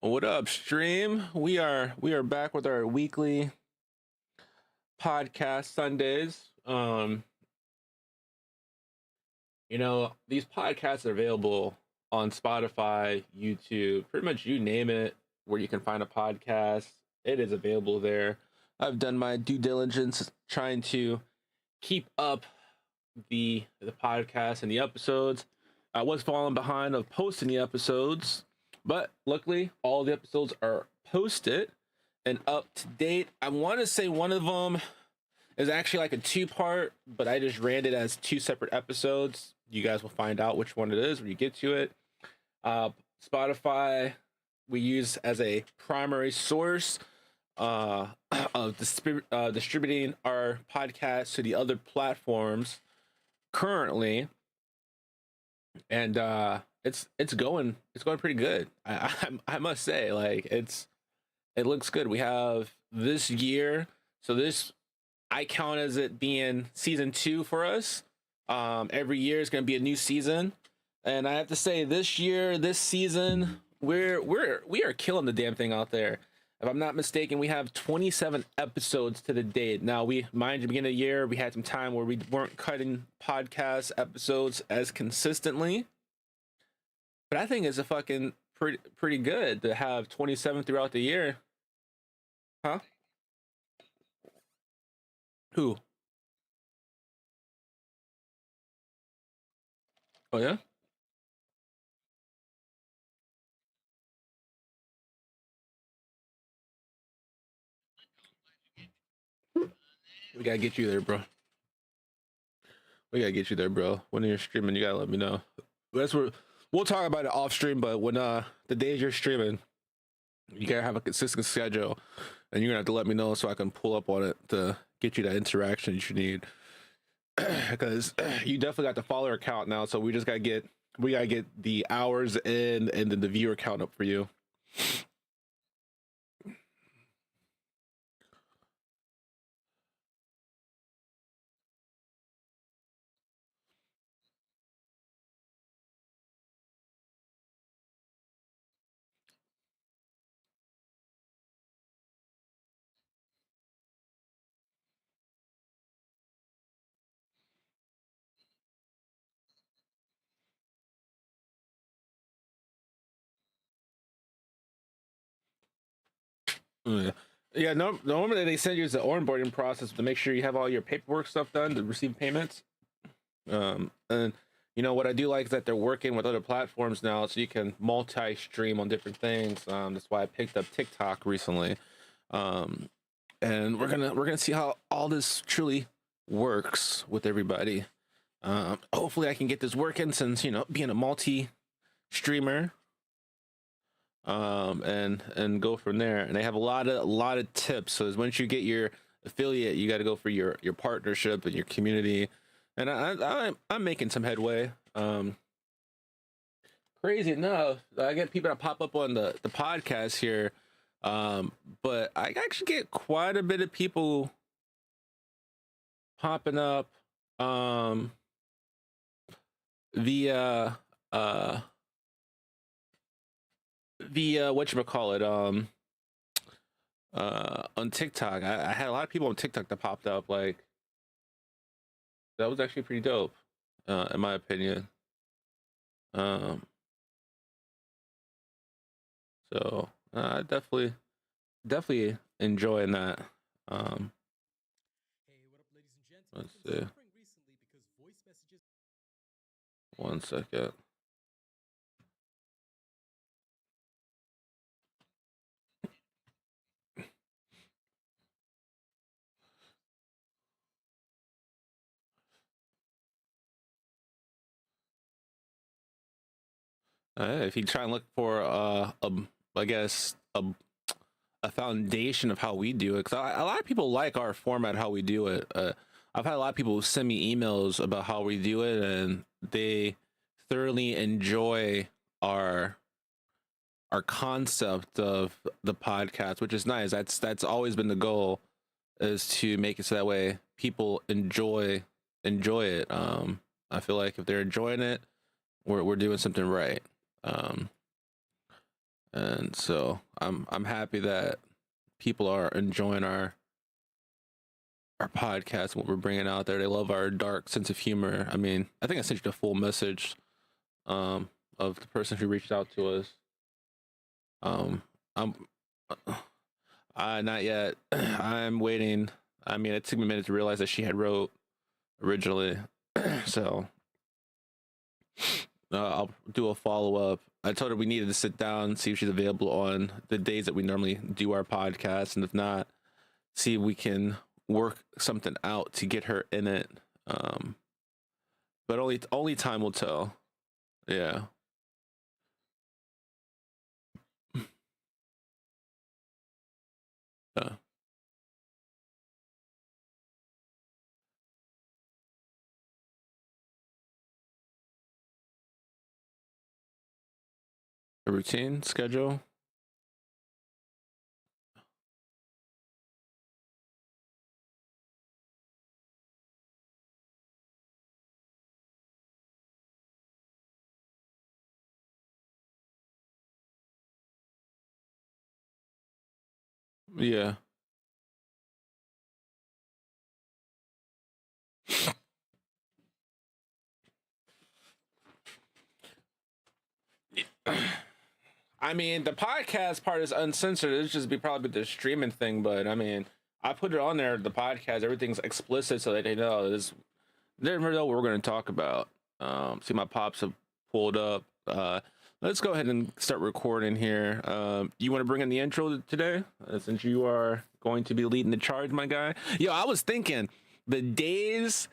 What up, stream? We are back with our weekly podcast Sundays. These podcasts are available on Spotify, YouTube, pretty much you name it, where you can find a podcast. It is available there. I've done my due diligence trying to keep up the podcast and the episodes. I was falling behind of posting the episodes, but luckily all the episodes are posted and up to date. I want to say one of them is actually like a two-part, but I just ran it as two separate episodes. You guys will find out which one it is when you get to it. Spotify we use as a primary source of distributing our podcast to the other platforms currently, and it's going pretty good. I must say, like, it looks good. We have this year, so this I count as it being season 2 for us. Every year is going to be a new season, and I have to say, this season, we are killing the damn thing out there. If I'm not mistaken, we have 27 episodes to the date. Now, mind you, beginning of the year, we had some time where we weren't cutting podcast episodes as consistently. But I think it's a fucking pretty good to have 27 throughout the year. Huh? Who? Oh, yeah? We gotta get you there, bro. We gotta get you there, bro. When you're streaming, you gotta let me know. That's where we'll talk about it off stream, but when the days you're streaming, you gotta have a consistent schedule, and you're gonna have to let me know so I can pull up on it to get you that interaction you need. Because you definitely got the follower count now, so we gotta get the hours in and then the viewer count up for you. Yeah. Yeah, no, normally they send you the onboarding process to make sure you have all your paperwork stuff done to receive payments. And what I do like is that they're working with other platforms now, so you can multi-stream on different things. That's why I picked up TikTok recently. And we're gonna see how all this truly works with everybody. Hopefully, I can get this working since being a multi-streamer. And go from there. And they have a lot of tips. So once you get your affiliate, you got to go for your partnership and your community. And I'm making some headway. Crazy enough, I get people that pop up on the podcast here, but I actually get quite a bit of people popping up via whatchamacallit, on TikTok. I had a lot of people on TikTok that popped up. Like, that was actually pretty dope, in my opinion. So definitely enjoying that. Let's see. One second. If you try and look for I guess a foundation of how we do it, because a lot of people like our format, how we do it. I've had a lot of people send me emails about how we do it, and they thoroughly enjoy our concept of the podcast, which is nice. That's always been the goal, is to make it so that way people enjoy it. I feel like if they're enjoying it, we're doing something right. And so I'm happy that people are enjoying our podcast, what we're bringing out there. They love our dark sense of humor. I mean, I think I sent you the full message of the person who reached out to us. Um, I'm not yet. I'm waiting. I mean, it took me a minute to realize that she had wrote originally, so I'll do a follow up. I told her we needed to sit down and see if she's available on the days that we normally do our podcast, and if not, see if we can work something out to get her in it. But only time will tell. Yeah. Uh, a routine schedule. Yeah. I mean, the podcast part is uncensored. It's just be probably the streaming thing, but I mean, I put it on there. The podcast, everything's explicit, so that they know this. They never know what we're going to talk about. See, my pops have pulled up. Let's go ahead and start recording here. You want to bring in the intro today, since you are going to be leading the charge, my guy? Yo, I was thinking the days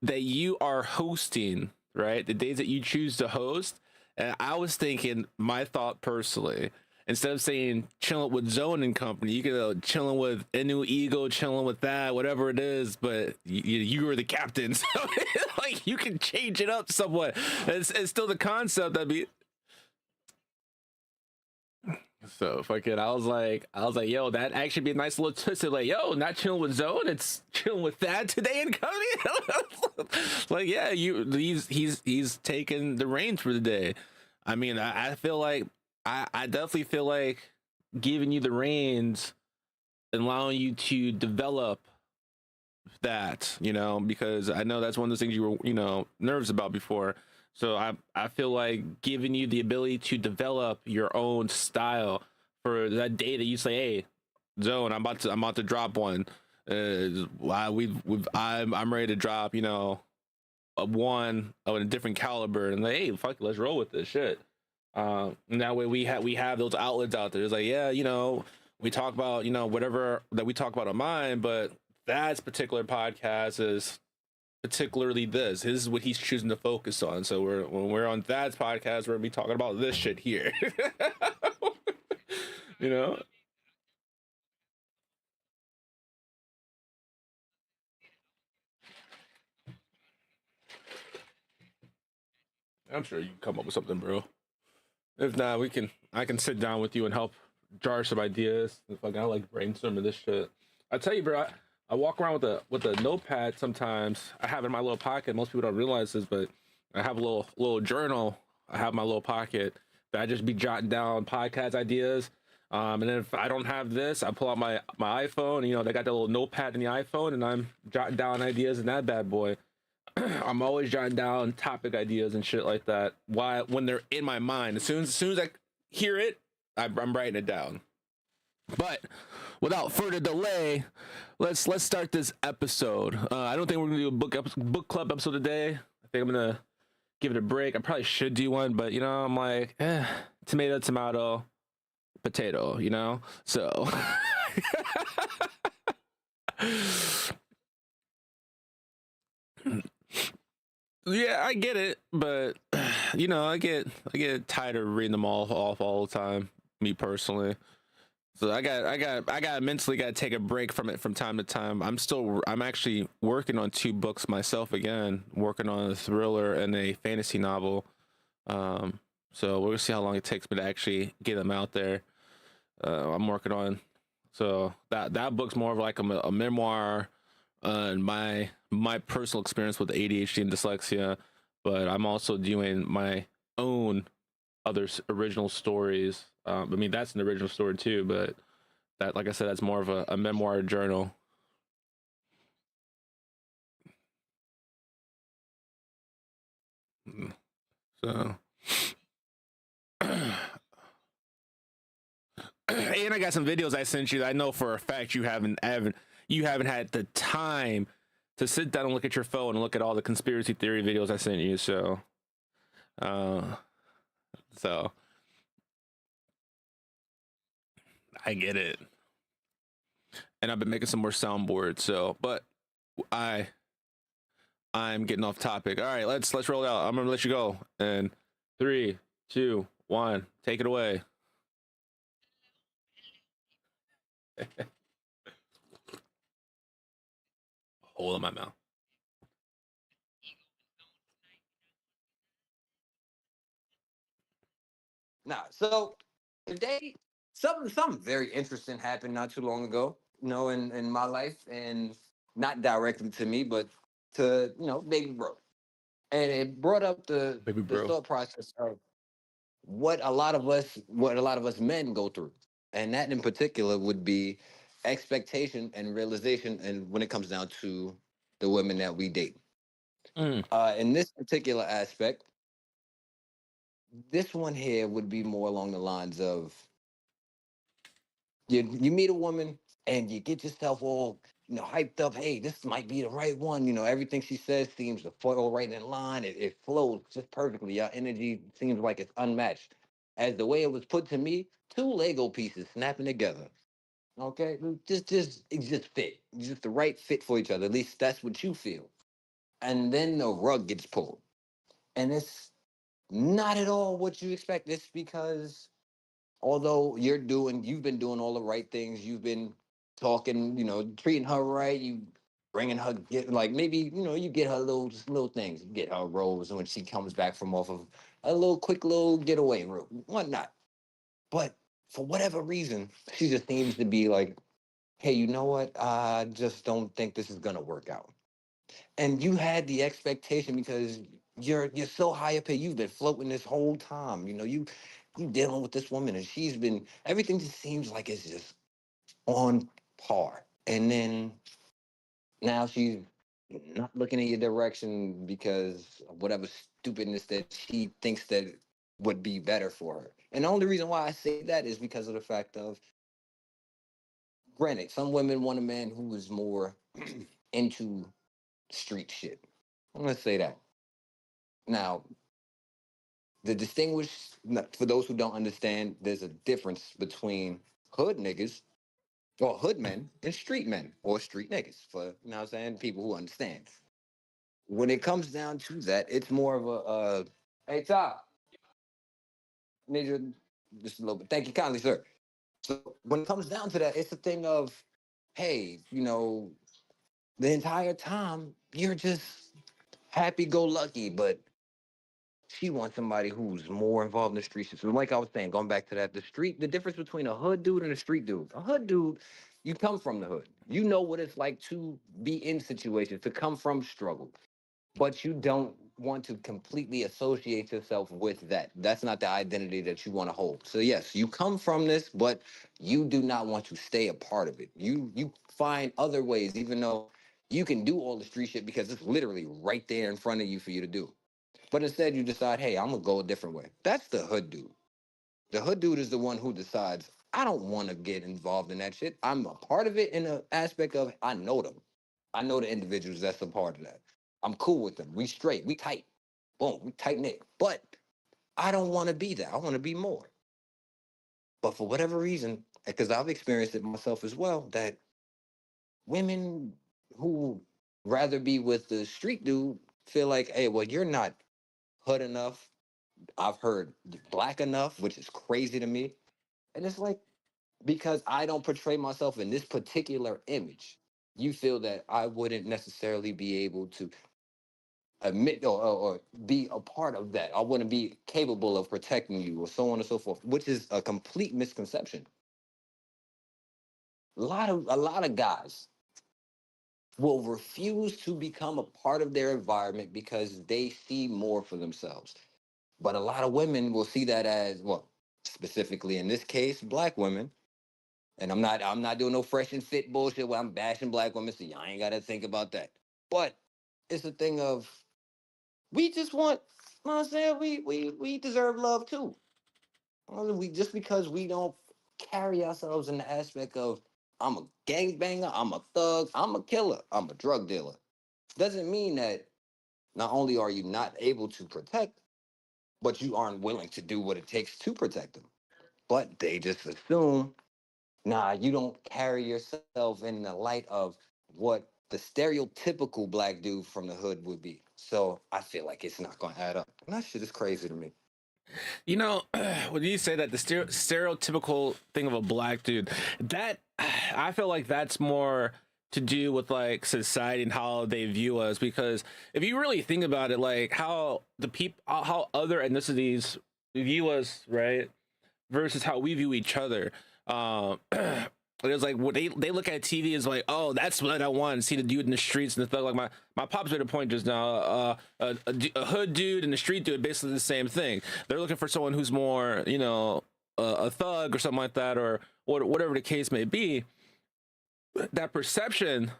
that you are hosting, right? The days that you choose to host. And I was thinking, my thought personally, instead of saying chilling with Zone and Company, you could chilling with Inu Ego, chilling with that, whatever it is. But you were the captain, so like you can change it up somewhat. It's still the concept. That'd be so fucking. I was like, yo, that actually be a nice little twist. Like, yo, not chilling with Zone, it's chilling with that today and Company. Like, yeah, he's taking the reins for the day. I mean, I feel like I definitely feel like giving you the reins and allowing you to develop that, because I know that's one of those things you were, nervous about before. So I feel like giving you the ability to develop your own style for that day that you say, hey, Zone, I'm about to drop one. I'm ready to drop, a one of a different caliber, and like, hey, fuck it, let's roll with this shit. And that way we have those outlets out there. It's like, yeah, we talk about, whatever that we talk about on mine, but that particular podcast is particularly this. This is what he's choosing to focus on. So when we're on Thad's podcast, we're gonna be talking about this shit here. you know? I'm sure you can come up with something, bro. If not, I can sit down with you and help jar some ideas. If I like brainstorming this shit. I tell you, bro, I walk around with a notepad sometimes. I have it in my little pocket. Most people don't realize this, but I have a little journal. I have my little pocket that I just be jotting down podcast ideas. And then if I don't have this, I pull out my iPhone. They got that little notepad in the iPhone, and I'm jotting down ideas in that bad boy. I'm always jotting down topic ideas and shit like that. Why when they're in my mind, as soon as I hear it, I'm writing it down. But without further delay, let's start this episode. I don't think we're gonna do a book club episode today. I think I'm gonna give it a break. I probably should do one, but I'm like, tomato, tomato, potato. So. Yeah, I get it, but I get tired of reading them all off all the time. Me personally, so I got mentally got to take a break from it from time to time. I'm actually working on two books myself again, working on a thriller and a fantasy novel. Um, so we're gonna see how long it takes me to actually get them out there. I'm working on so that book's more of like a memoir and my personal experience with ADHD and dyslexia, but I'm also doing my own other original stories I mean, that's an original story too, but that, like I said, that's more of a memoir journal. Mm. So, and I got some videos I sent you that I know for a fact you haven't had the time to sit down and look at your phone and look at all the conspiracy theory videos I sent you. Uh, so I get it, and I've been making some more soundboards. So, but I I'm getting off topic. All right, let's roll it out. I'm gonna let you go. And 3, 2, 1, take it away. Hole in my mouth. Nah, so today something very interesting happened not too long ago, in my life, and not directly to me, but to, baby bro. And it brought up Baby the bro. thought process of what a lot of us men go through. And that in particular would be expectation and realization, and when it comes down to the women that we date. Mm. In this particular aspect, this one here would be more along the lines of you meet a woman and you get yourself all hyped up. Hey, this might be the right one. Everything she says seems to fall right in line. It flows just perfectly. Your energy seems like it's unmatched. As the way it was put to me, two Lego pieces snapping together. Okay, just it just fit. It's just the right fit for each other. At least that's what you feel. And then the rug gets pulled, and it's not at all what you expect. It's because although you've been doing all the right things, you've been talking, treating her right, you bringing her, get like maybe you get her little things, you get her a rose when she comes back from off of a little quick little getaway route, whatnot. But for whatever reason, she just seems to be like, hey, you know what? I just don't think this is gonna work out. And you had the expectation because you're so high up here. You've been floating this whole time. You dealing with this woman, and she's been everything just seems like it's just on par. And then now she's not looking in your direction because of whatever stupidness that she thinks that would be better for her. And the only reason why I say that is because of the fact of, granted, some women want a man who is more into street shit. I'm gonna say that. Now, the distinguish for those who don't understand, there's a difference between hood niggas or hood men and street men or street niggas for what I'm saying, people who understand. When it comes down to that, it's more of hey Todd, need you just a little bit. Thank you kindly, sir. So when it comes down to that, it's a thing of, hey, the entire time you're just happy go lucky, but she wants somebody who's more involved in the streets. So like I was saying, going back to that, the difference between a hood dude and a street dude. A hood dude, you come from the hood. You know what it's like to be in situations, to come from struggle. But you don't want to completely associate yourself with that. That's not the identity that you want to hold. So yes, you come from this, but you do not want to stay a part of it. You find other ways, even though you can do all the street shit because it's literally right there in front of you for you to do. But instead, you decide, hey, I'm gonna go a different way. That's the hood dude. The hood dude is the one who decides, I don't want to get involved in that shit. I'm a part of it in the aspect of I know them. I know the individuals that's a part of that. I'm cool with them. We straight. We tight. Boom. We tight knit. But I don't want to be that. I want to be more. But for whatever reason, because I've experienced it myself as well, that women who rather be with the street dude feel like, hey, well, you're not hood enough. I've heard black enough, which is crazy to me. And it's like, because I don't portray myself in this particular image, you feel that I wouldn't necessarily be able to admit or be a part of that. I wouldn't be capable of protecting you or so on and so forth, which is a complete misconception. A lot of guys will refuse to become a part of their environment because they see more for themselves. But a lot of women will see that as, well, specifically in this case, black women. And I'm not doing no fresh and fit bullshit where I'm bashing black women, so y'all ain't gotta think about that. But it's a thing of we just want, you know what I'm saying, we deserve love too. We just because we don't carry ourselves in the aspect of I'm a gangbanger, I'm a thug, I'm a killer, I'm a drug dealer, doesn't mean that not only are you not able to protect, but you aren't willing to do what it takes to protect them. But they just assume, nah, you don't carry yourself in the light of what the stereotypical black dude from the hood would be. So I feel like it's not gonna add up. And that shit is crazy to me. You know, when you say that the stereotypical thing of a black dude, that I feel like that's more to do with like society and how they view us. Because if you really think about it, like how the people, how other ethnicities view us, right, versus how we view each other. It was like what they look at TV is like, oh, that's what I want. See the dude in the streets and the thug. Like my pops made a point just now. A hood dude and a street dude, basically the same thing. They're looking for someone who's more, you know, a thug or something like that, or whatever the case may be. That perception,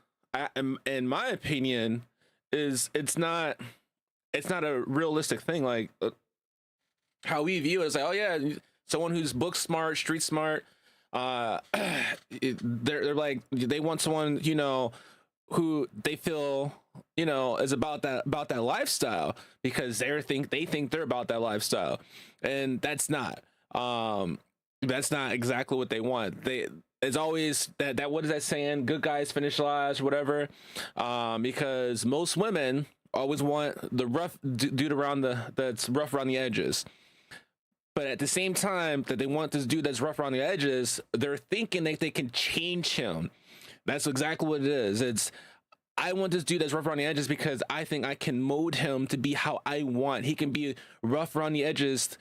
in my opinion, is it's not a realistic thing. Like how we view it is like, oh yeah, someone who's book smart, street smart. They're like they want someone, you know, who they feel, you know, is about that lifestyle because they think they're about that lifestyle, and that's not exactly what they want. It's always that what is that saying, good guys finish last or whatever, because most women always want the rough dude that's rough around the edges. But at the same time that they want this dude that's rough around the edges, they're thinking that they can change him. That's exactly what it is. It's I want this dude that's rough around the edges because I think I can mold him to be how I want. He can be rough around the edges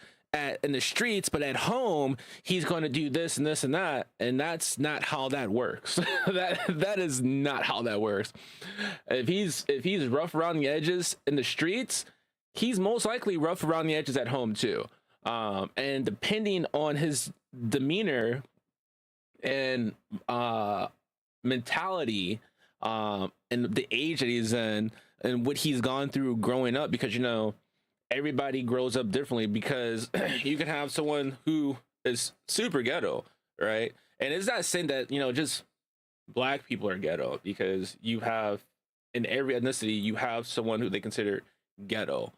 in the streets, but at home he's going to do this and this and that, and that's not how that works. that is not how that works. If he's rough around the edges in the streets, he's most likely rough around the edges at home too. And depending on his demeanor and mentality, and the age that he's in and what he's gone through growing up, because you know everybody grows up differently, because you can have someone who is super ghetto, right? And it's not saying that, you know, just black people are ghetto, because you have in every ethnicity you have someone who they consider ghetto.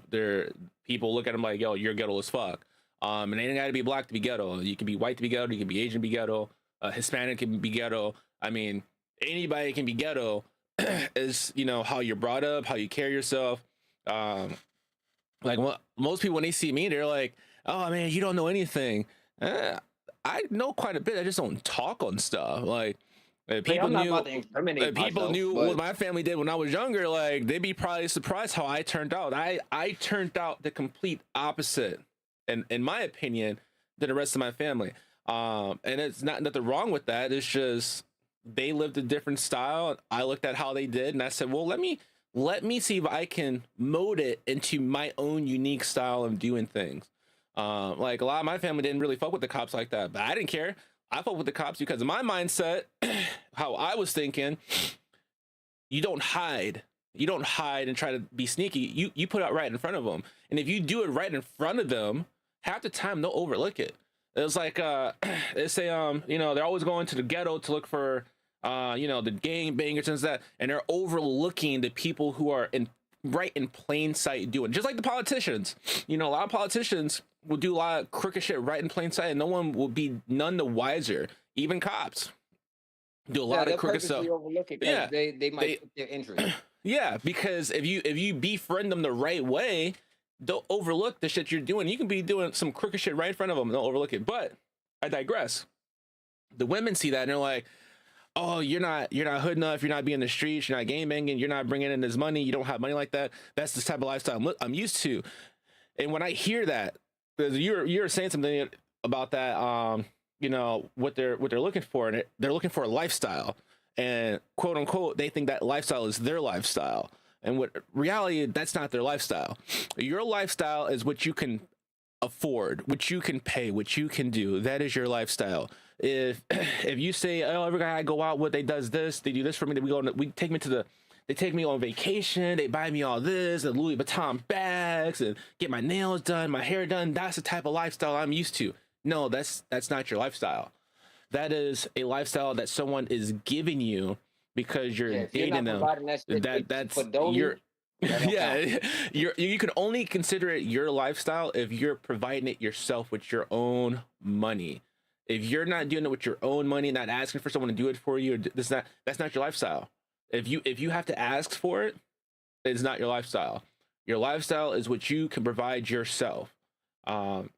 There people look at him like, yo, you're ghetto as fuck. And it ain't gotta be black to be ghetto. You can be white to be ghetto, you can be Asian to be ghetto, Hispanic can be ghetto. I mean, anybody can be ghetto. Is, you know, how you're brought up, how you carry yourself. Like most people when they see me, they're like, oh man, you don't know anything. I know quite a bit, I just don't talk on stuff. Like people knew what my family did when I was younger, like they'd be probably surprised how I turned out. I turned out the complete opposite, in my opinion, than the rest of my family. And it's not nothing wrong with that. It's just they lived a different style. I looked at how they did, and I said, well, let me see if I can mold it into my own unique style of doing things. Like a lot of my family didn't really fuck with the cops like that, but I didn't care. I fuck with the cops because of my mindset, how I was thinking. You don't hide and try to be sneaky. You put it out right in front of them, and if you do it right in front of them, half the time they'll overlook it. It's like they say, you know, they're always going to the ghetto to look for you know, the gang bangers and that, and they're overlooking the people who are right in plain sight doing, just like the politicians. You know, a lot of politicians will do a lot of crooked shit right in plain sight, and no one will be none the wiser. Even cops do a lot of crooked stuff. Yeah, they might put their interest. Yeah, because if you befriend them the right way, they'll overlook the shit you're doing. You can be doing some crooked shit right in front of them, and they'll overlook it. But I digress. The women see that and they're like, oh, you're not hood enough, you're not being in the streets, you're not gang banging, you're not bringing in this money, you don't have money like that. That's the type of lifestyle I'm used to. And when I hear that, because you're saying something about that, you know, what they're looking for, and they're looking for a lifestyle, and quote unquote they think that lifestyle is their lifestyle, and what reality, that's not their lifestyle. Your lifestyle is what you can afford, which you can pay, which you can do, that is your lifestyle. If if you say, oh, every guy I go out with, they does this, they do this for me, they take me on vacation, they buy me all this and Louis Vuitton bags and get my nails done, my hair done, that's the type of lifestyle I'm used to. No, that's not your lifestyle. That is a lifestyle that someone is giving you because you're If you're dating not them. providing that shit That's for Dolly, you're that don't count. yeah, you can only consider it your lifestyle if you're providing it yourself with your own money. If you're not doing it with your own money, not asking for someone to do it for you, that's not your lifestyle. If you have to ask for it, it's not your lifestyle. Your lifestyle is what you can provide yourself. Um,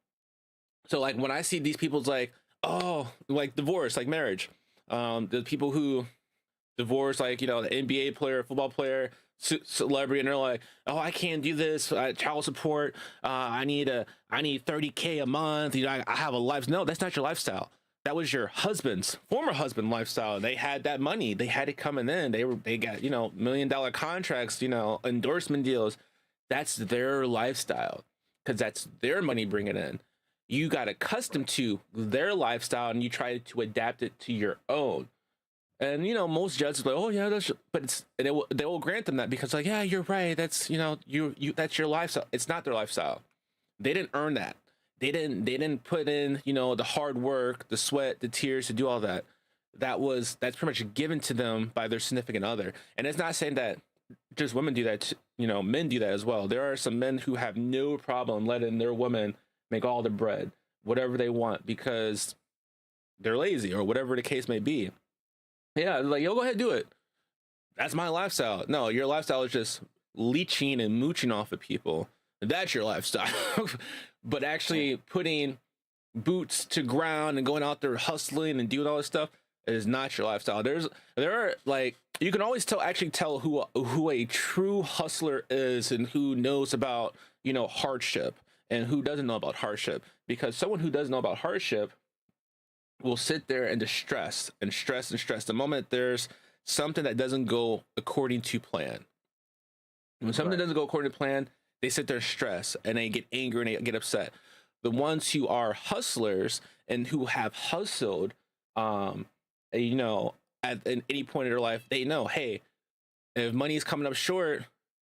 so like when I see these people's like, oh, like divorce, like marriage, the people who divorce, like, you know, the NBA player, football player, celebrity, and they're like, oh, I can't do this, child support, I need 30K a month, you know, I have a life. No, that's not your lifestyle. That was your husband's former husband lifestyle. They had that money, they had it coming in, they got, you know, $1 million contracts, you know, endorsement deals. That's their lifestyle because that's their money bringing in. You got accustomed to their lifestyle and you try to adapt it to your own. And you know, most judges are like, oh yeah, but it's, and they will grant them that because like, yeah, you're right. That's, you know, you that's your lifestyle. It's not their lifestyle. They didn't earn that. They didn't put in, you know, the hard work, the sweat, the tears to do all that. That's pretty much given to them by their significant other. And it's not saying that just women do that. You know, men do that as well. There are some men who have no problem letting their woman make all the bread, whatever they want, because they're lazy or whatever the case may be. Yeah, like, yo, go ahead, do it. That's my lifestyle. No, your lifestyle is just leeching and mooching off of people. That's your lifestyle. But actually putting boots to ground and going out there hustling and doing all this stuff is not your lifestyle. There are like, you can always tell who a true hustler is and who knows about, you know, hardship and who doesn't know about hardship. Because someone who doesn't know about hardship will sit there and just stress and stress and stress the moment there's something that doesn't go according to plan. When something doesn't go according to plan, they sit there and stress and they get angry and they get upset. The ones who are hustlers and who have hustled, you know, at any point in their life, they know, hey, if money is coming up short,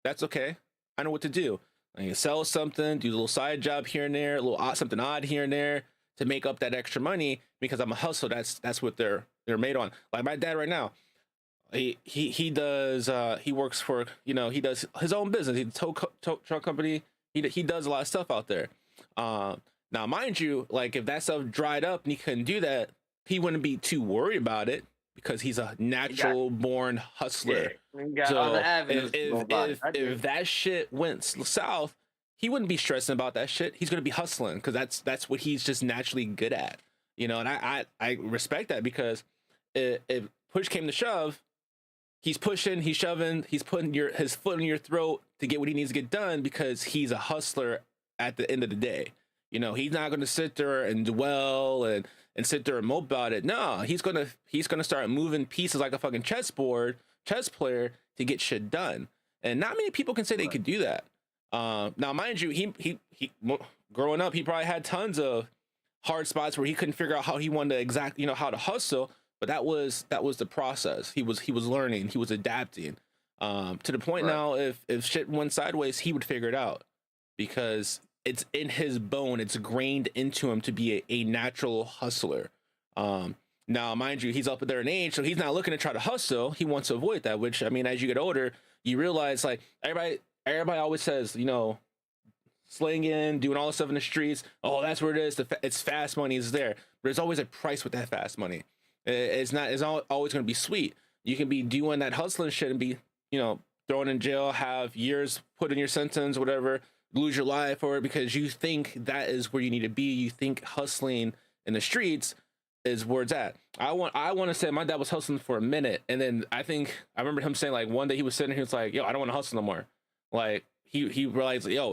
that's okay. I know what to do. I can sell something, do a little side job here and there, a little something odd here and there to make up that extra money because I'm a hustler. That's what they're made on. Like my dad right now, he does he works for, you know, he does his own business. He's a tow truck company. He does a lot of stuff out there. Now mind you, like if that stuff dried up and he couldn't do that, he wouldn't be too worried about it because he's a natural born hustler. Got So other avenues to go about it. if that shit went south, he wouldn't be stressing about that shit. He's gonna be hustling because that's what he's just naturally good at, you know. And I respect that because if push came to shove, he's pushing, he's shoving, he's putting his foot in your throat to get what he needs to get done because he's a hustler at the end of the day. You know, he's not gonna sit there and dwell and sit there and mope about it. No, he's gonna start moving pieces like a fucking chess player to get shit done. And not many people can say they could do that. Now, mind you, he growing up, he probably had tons of hard spots where he couldn't figure out how he wanted to you know, how to hustle. But that was the process. He was learning, he was adapting. To the point now, if shit went sideways, he would figure it out because it's in his bone. It's grained into him to be a natural hustler. Now, mind you, he's up there in age, so he's not looking to try to hustle. He wants to avoid that. Which, I mean, as you get older, you realize like everybody always says, you know, slinging, doing all this stuff in the streets. Oh, that's where it is. It's fast money is there. But there's always a price with that fast money. It's always going to be sweet. You can be doing that hustling shit and be, you know, thrown in jail, have years put in your sentence, whatever, lose your life for it because you think that is where you need to be. You think hustling in the streets is where it's at. I want to say my dad was hustling for a minute, and then I remember him saying like one day he was sitting here, he was like, yo, I don't want to hustle no more. Like he realized, yo,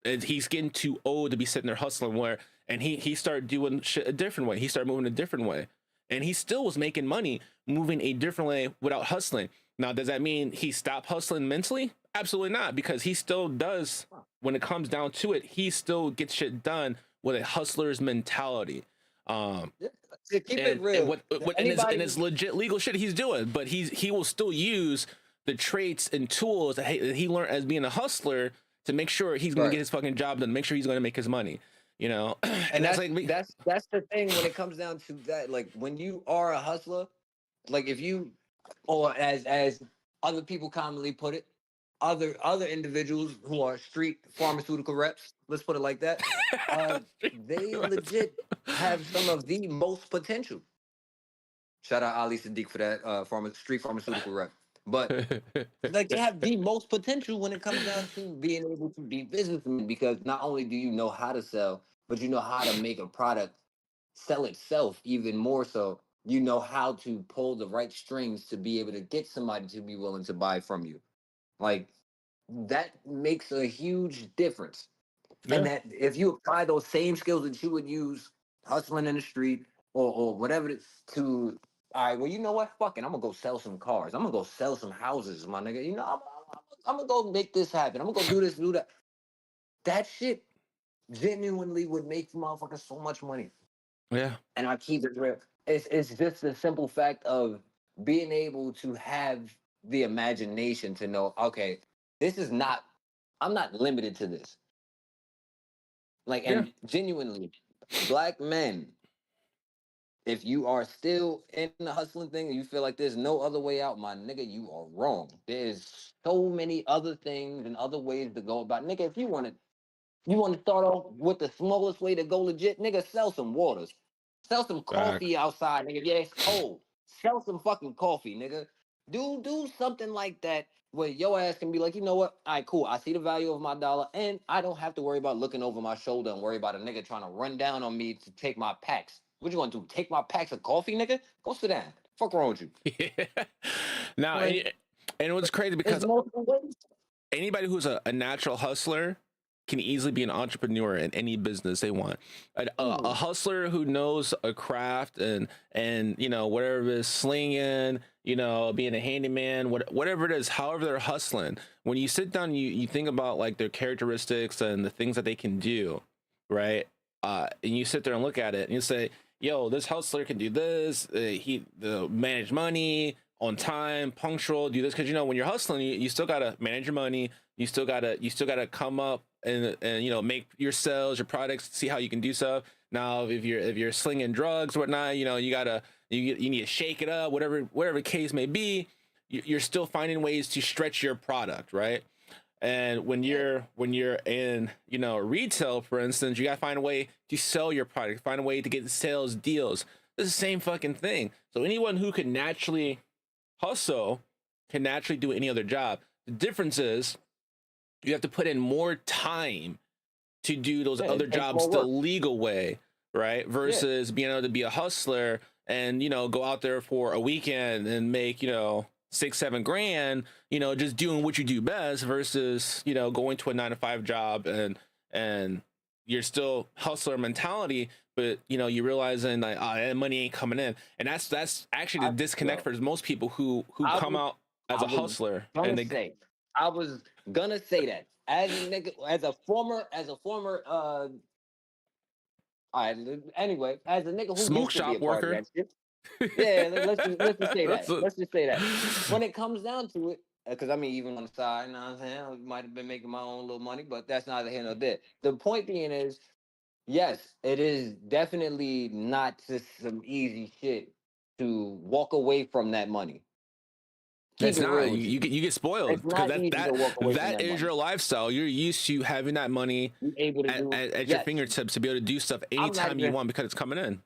he's getting too old to be sitting there hustling and he started doing shit a different way. He started moving a different way. And he still was making money moving a different way without hustling. Now, does that mean he stopped hustling mentally? Absolutely not, because he still does when it comes down to it, he still gets shit done with a hustler's mentality. Um, Yeah, to keep it and real, what and anybody. it's legit legal shit he's doing, but he will still use the traits and tools that he learned as being a hustler to make sure he's going to Right. get his fucking job done, make sure he's going to make his money, you know. And And that's that's like me. that's the thing when it comes down to that. Like when you are a hustler, like if you, or as other people commonly put it, other individuals who are street pharmaceutical reps, let's put it like that, they legit have some of the most potential. Shout out Ali Sadiq for that street pharmaceutical rep. But like they have the most potential when it comes down to being able to be businessmen, because not only do you know how to sell, but you know how to make a product sell itself even more so. You know how to pull the right strings to be able to get somebody to be willing to buy from you. Like that makes a huge difference. And Yeah, that if you apply those same skills that you would use hustling in the street or whatever to, all right, well, you know what? Fucking, I'm gonna go sell some cars. I'm gonna go sell some houses, my nigga. You know, I'm gonna go make this happen. I'm gonna go do this, do that. That shit genuinely would make motherfuckers so much money. yeah, And I keep it real. It's just the simple fact of being able to have the imagination to know, okay, this is not, I'm not limited to this. Like, yeah. and genuinely, black men, if you are still in the hustling thing and you feel like there's no other way out, my nigga, you are wrong. There's so many other things and other ways to go about. Nigga, if you want to start off with the smallest way to go legit, nigga, sell some waters. Sell some Facts. coffee outside, nigga. Yeah, it's cold. Sell some fucking coffee, nigga. Do something like that where your ass can be like, you know what? All right, cool. I see the value of my dollar, and I don't have to worry about looking over my shoulder and worry about a nigga trying to run down on me to take my packs. What you gonna do? Take my packs of coffee, nigga? Go sit down. Fuck wrong with you? Yeah. Now, Like, and it was crazy there's because multiple ways. anybody who's a natural hustler can easily be an entrepreneur in any business they want. A hustler who knows a craft and you know whatever it is, slinging, you know, being a handyman, whatever it is, however they're hustling. When you sit down, you think about like their characteristics and the things that they can do, right? And you sit there and look at it and you say, "Yo, this hustler can do this. He manage money." On time, punctual, do this because you know when you're hustling, you still gotta manage your money. You still gotta come up and you know make your sales, your products, see how you can do stuff. Now, if you're slinging drugs, or whatnot, you know you need to shake it up, whatever case may be. You're still finding ways to stretch your product, right? And Yeah. when you're in you know retail, for instance, you gotta find a way to sell your product, find a way to get sales deals. It's the same fucking thing. So anyone who can naturally hustle can naturally do any other job. The difference is you have to put in more time to do those Yeah, other it takes jobs more the work. legal way, right? Yeah. Versus being able to be a hustler and you know go out there for a weekend and make you know 6 7 grand, you know, just doing what you do best versus you know going to a 9 to 5 job and you're still hustler mentality, but you know you realizing like that money ain't coming in, and that's actually the disconnect Yo, for most people who I come was out as I a was hustler gonna and they say, I was gonna say that as a nigga, as a former, all right, anyway, as a nigga who smoke used to be shop a part of worker. that shit. Yeah, let's just say That's that. a, Let's just say that. When it comes down to it, because I mean, even on the side, you know what I'm saying, I might have been making my own little money, but that's neither here nor there. The point being is, yes, it is definitely not just some easy shit to walk away from that money. Keep it's it real not. with you. You get spoiled It's because not easy to walk away from that that is money. your lifestyle. You're used to having that money You able to do, at your yes. fingertips to be able to do stuff I'm not anytime you even want because it's coming in.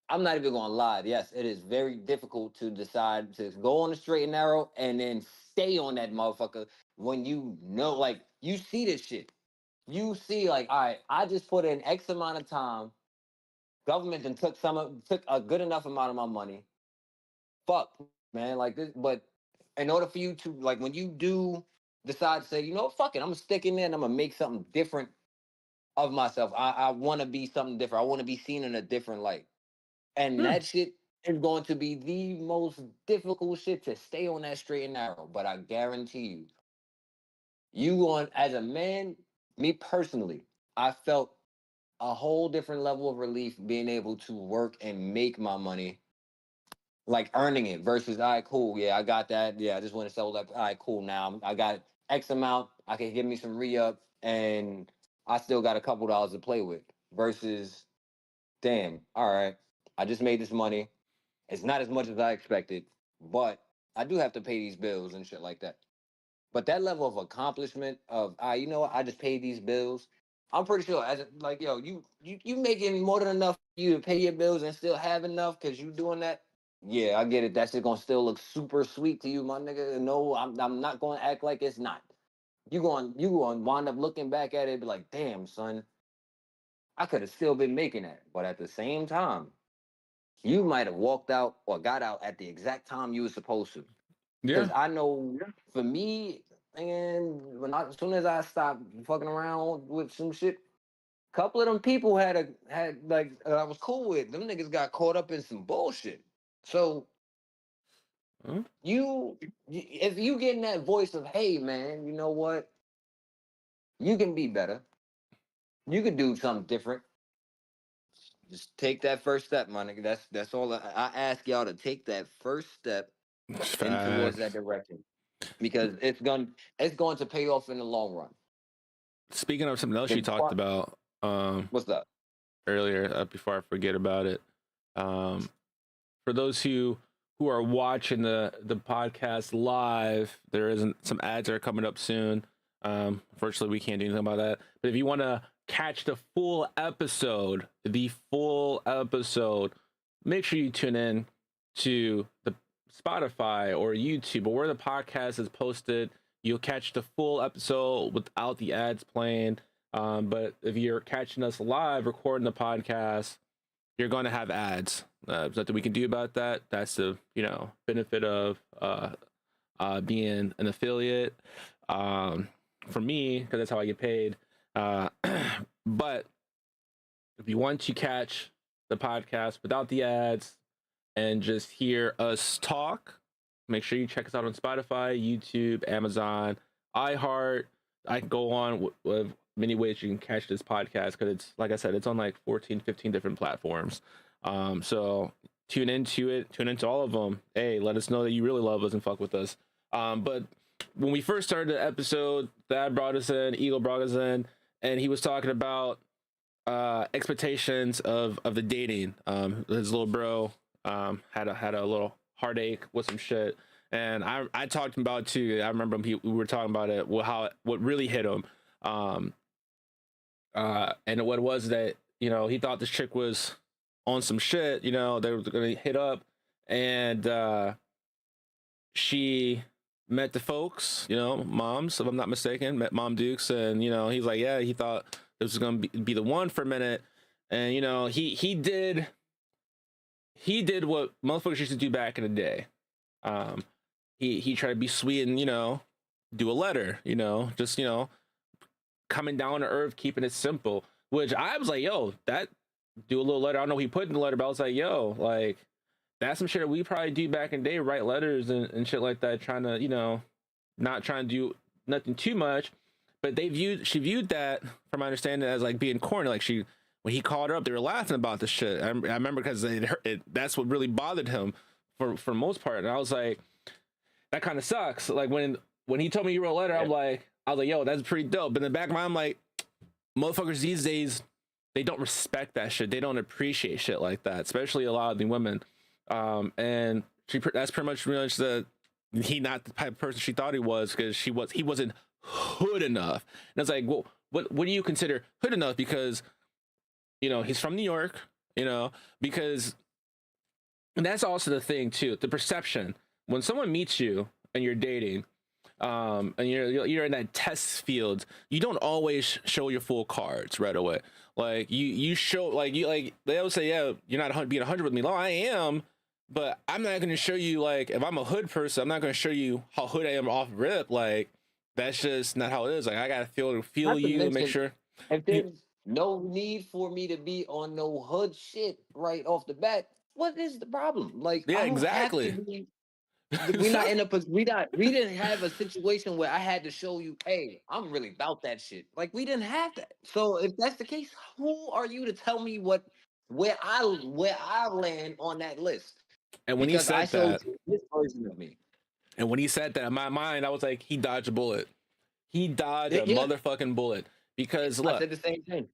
I'm not even gonna lie. Yes, it is very difficult to decide to go on the straight and narrow and then stay on that motherfucker when you know, like, you see this shit. You see, like, all right, I just put in X amount of time. Government then took a good enough amount of my money. Fuck, man, like this. But in order for you to, like, when you do decide to say, you know, fuck it, I'm gonna stick in there and I'm gonna make something different of myself. I want to be something different. I want to be seen in a different light. And Hmm. that shit is going to be the most difficult shit to stay on that straight and narrow. But I guarantee you, you going as a man. Me personally, I felt a whole different level of relief being able to work and make my money, like earning it versus, all right, cool, yeah, I got that. Yeah, I just want to sell that. All right, cool. Now I got X amount. I can give me some re-up, and I still got a couple dollars to play with. Versus, damn, all right, I just made this money. It's not as much as I expected, but I do have to pay these bills and shit like that. But that level of accomplishment of, you know what, I just paid these bills. I'm pretty sure, as like, yo, you making more than enough for you to pay your bills and still have enough because you doing that. Yeah, I get it. That shit gonna still look super sweet to you, my nigga. No, I'm not gonna act like it's not. You going to wind up looking back at it and be like, damn, son, I could have still been making that. But at the same time, you might have walked out or got out at the exact time you were supposed to. Yeah. Because I know for me, and as soon as I stopped fucking around with some shit, a couple of them people had like I was cool with. Them niggas got caught up in some bullshit. So Hmm? if you getting that voice of, hey man, you know what? You can be better. You can do something different. Just take that first step, my nigga. That's all I ask y'all to take that first step in towards that Facts. direction. Because it's going to pay off in the long run. Speaking of something else The you talked part, about what's that? earlier, before I forget about it, um, for those who are watching the podcast live, there isn't some ads that are coming up soon. Unfortunately, we can't do anything about that. But if you want to catch the full episode, make sure you tune in to the Spotify or YouTube or where the podcast is posted. You'll catch the full episode without the ads playing. But if you're catching us live, recording the podcast, you're going to have ads. There's nothing we can do about that. That's the benefit of being an affiliate for me, because that's how I get paid. But if you want to catch the podcast without the ads and just hear us talk, make sure you check us out on Spotify, YouTube, Amazon, iHeart. I can go on with many ways you can catch this podcast, because it's, like I said, it's on like 14, 15 different platforms. So tune into all of them. Hey, let us know that you really love us and fuck with us. But when we first started the episode, Thad brought us in, Eagle brought us in, and he was talking about expectations of the dating. His little bro had a little heartache with some shit, and I talked about it too. I remember we were talking about it, what really hit him, and what it was that he thought this chick was on some shit. They were gonna hit up, and she met the folks, moms, if I'm not mistaken, met Mom Dukes, and he's like, yeah, he thought this was gonna be the one for a minute, and he did what motherfuckers used to do back in the day. He tried to be sweet and do a letter, just coming down to earth, keeping it simple. Which I was like, yo, that do a little letter. I don't know what he put in the letter, but I was like, yo, like that's some shit that we probably do back in the day, write letters and shit like that, trying to not trying to do nothing too much. But she viewed that, from my understanding, as like being corny. Like when he called her up, they were laughing about the shit. I remember, because that's what really bothered him for most part. And I was like, that kind of sucks. Like when he told me you wrote a letter, Yeah. I was like, yo, that's pretty dope. But in the back of my mind, I'm like, motherfuckers these days, they don't respect that shit. They don't appreciate shit like that, especially a lot of the women. And that's pretty much realized that he not the type of person she thought he was, because he wasn't hood enough. And it's like, well, what do you consider hood enough? Because he's from New York, because, and that's also the thing too, the perception when someone meets you and you're dating, and you're in that test field, you don't always show your full cards right away. Like you show, like they always say, yeah, you're not being 100 with me. No, I am, but I'm not going to show you, like, if I'm a hood person, I'm not going to show you how hood I am off rip. Like, that's just not how it is. Like, I got to feel Not to you and make mention, sure if you. there's no need for me to be on no hood shit right off the bat, what is the problem? Like, Yeah, I don't have to exactly. be. We didn't have a situation where I had to show you, hey, I'm really about that shit. Like we didn't have that. So if that's the case, who are you to tell me where I land on that list? And when he Because I said showed that, you this version of me. in my mind, I was like, he dodged a bullet. He dodged a Yeah, motherfucking bullet. Because I look, said the same thing.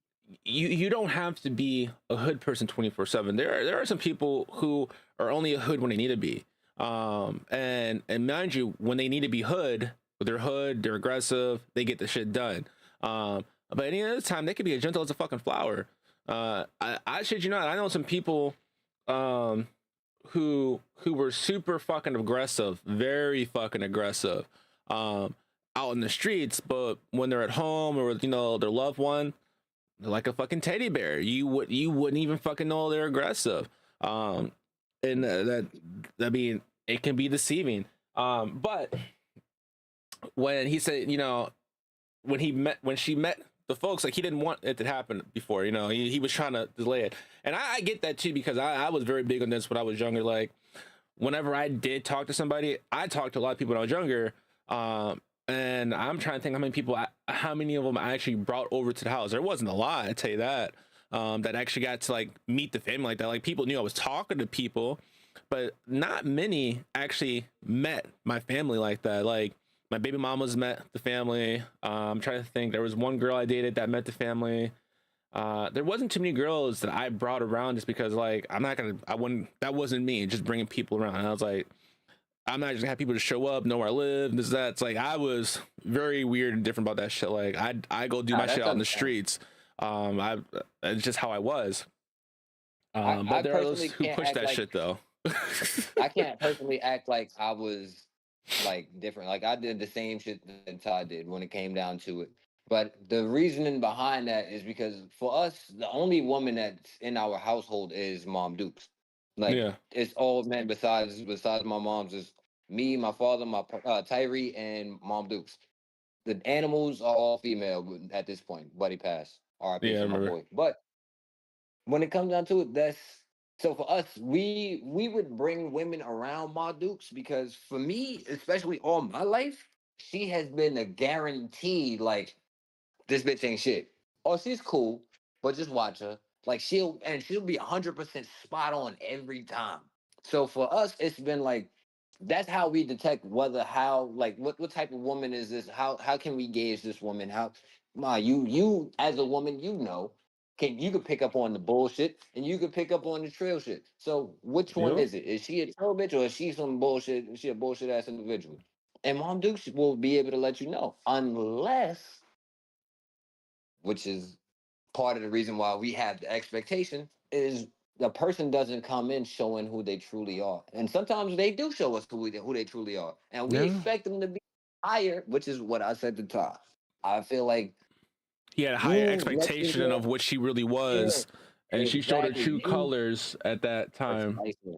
you don't have to be a hood person 24/7. There are some people who are only a hood when they need to be. And mind you, when they need to be hood, they're hood, they're aggressive, they get the shit done. But any other time they could be as gentle as a fucking flower. I shit you not, I know some people um who were super fucking aggressive, very fucking aggressive, um out in the streets, but when they're at home or their loved one, they're like a fucking teddy bear. You wouldn't even fucking know they're aggressive. Um, and I mean, it can be deceiving. But when he said, when she met the folks, like he didn't want it to happen before. He was trying to delay it, and I get that too because I was very big on this when I was younger. Like whenever I did talk to somebody, I talked to a lot of people when I was younger. And I'm trying to think how many of them I actually brought over to the house. There wasn't a lot, I tell you that. That actually got to like meet the family like that. Like people knew I was talking to people, but not many actually met my family like that. Like my baby mamas met the family. I'm trying to think. There was one girl I dated that met the family. There wasn't too many girls that I brought around just because like I wouldn't, that wasn't me, just bringing people around. And I was like, I'm not just gonna have people to show up, know where I live, this, that. It's like I was very weird and different about that shit. Like I go do Nah, my shit that's out in the understandable. streets. I It's just how I was. I But there are those personally who can't push act that like shit though. I can't personally act like I was like different. Like I did the same shit that Todd did when it came down to it. But the reasoning behind that is because for us, the only woman that's in our household is Mom Dukes. Like Yeah, it's all men besides my mom's is me, my father, my Tyree, and Mom Dukes. The animals are all female at this point. Buddy passed. R.I.P. yeah, I to my remember. boy. But when it comes down to it, that's so for us, we would bring women around Ma Dukes because for me, especially all my life, she has been a guarantee. Like this bitch ain't shit. Oh, she's cool, but just watch her. Like she'll be 100% spot on every time. So for us, it's been like that's how we detect whether how like what type of woman is this? How can we gauge this woman? How ma you as a woman you could pick up on the bullshit and you could pick up on the trail shit. So which one Yeah, is it? Is she a trail bitch or is she some bullshit? Is she a bullshit ass individual? And Mom Dukes will be able to let you know unless, which is part of the reason why we have the expectation is the person doesn't come in showing who they truly are. And sometimes they do show us who they truly are. And we yeah. expect them to be higher, which is what I said to Todd. I feel like He had a higher you next to expectation her, of what she really yeah, was, and she showed her exactly. true You colors at that time. precisely.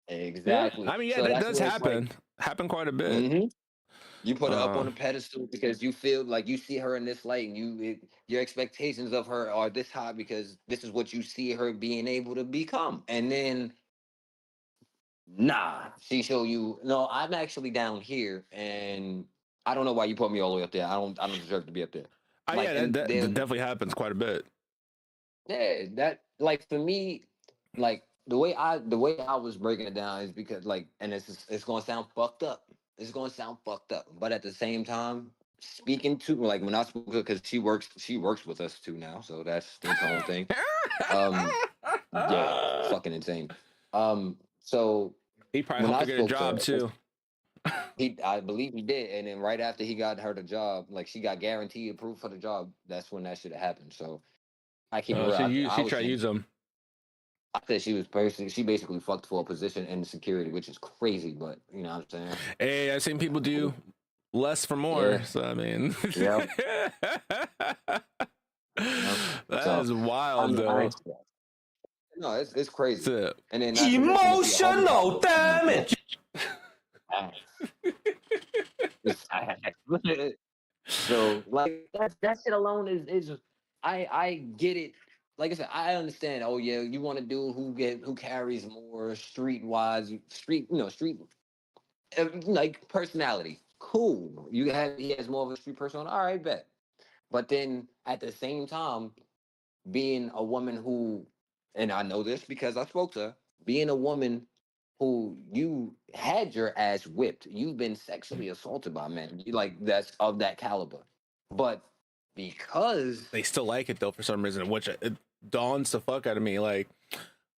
Yeah, Exactly. I mean, yeah, So that that's does where it's like, happen quite a bit. mhm. You put her up Uh, on a pedestal because you feel like you see her in this light, and your expectations of her are this high because this is what you see her being able to become. And then, nah, she show you. No, I'm actually down here, and I don't know why you put me all the way up there. I don't deserve to be up there. yeah, Like, and that then definitely happens quite a bit. yeah, that like for me, like the way I was breaking it down is because like, and it's gonna sound fucked up. It's gonna sound fucked up, but at the same time, speaking to like when I spoke to her because she works with us too now, so that's its own thing. Um, yeah, fucking insane. So He probably when hoped I to get a spoke to job her, too. I believe he did, and then right after he got her the job, like she got guaranteed approved for the job. That's when that should have happened. So I keep it real. I She was tried to saying use him. I said she basically fucked for a position in security, which is crazy, but you know what I'm saying? Hey, I've seen people do less for more. Yeah. So I mean, Yep. Yep. that So is wild I though. ain't no, it's crazy. So, And then not to mention if your homie has Emotional damage. so like that shit alone is I get it. Like I said, I understand. Oh yeah, you want to do who carries more street wise, street like personality. Cool. He has more of a street persona. All right, bet. But then at the same time, being a woman who, and I know this because I spoke to her, being a woman who you had your ass whipped, you've been sexually assaulted by men, like that's of that caliber. But because They still like it though for some reason, which it dawns the fuck out of me. Like,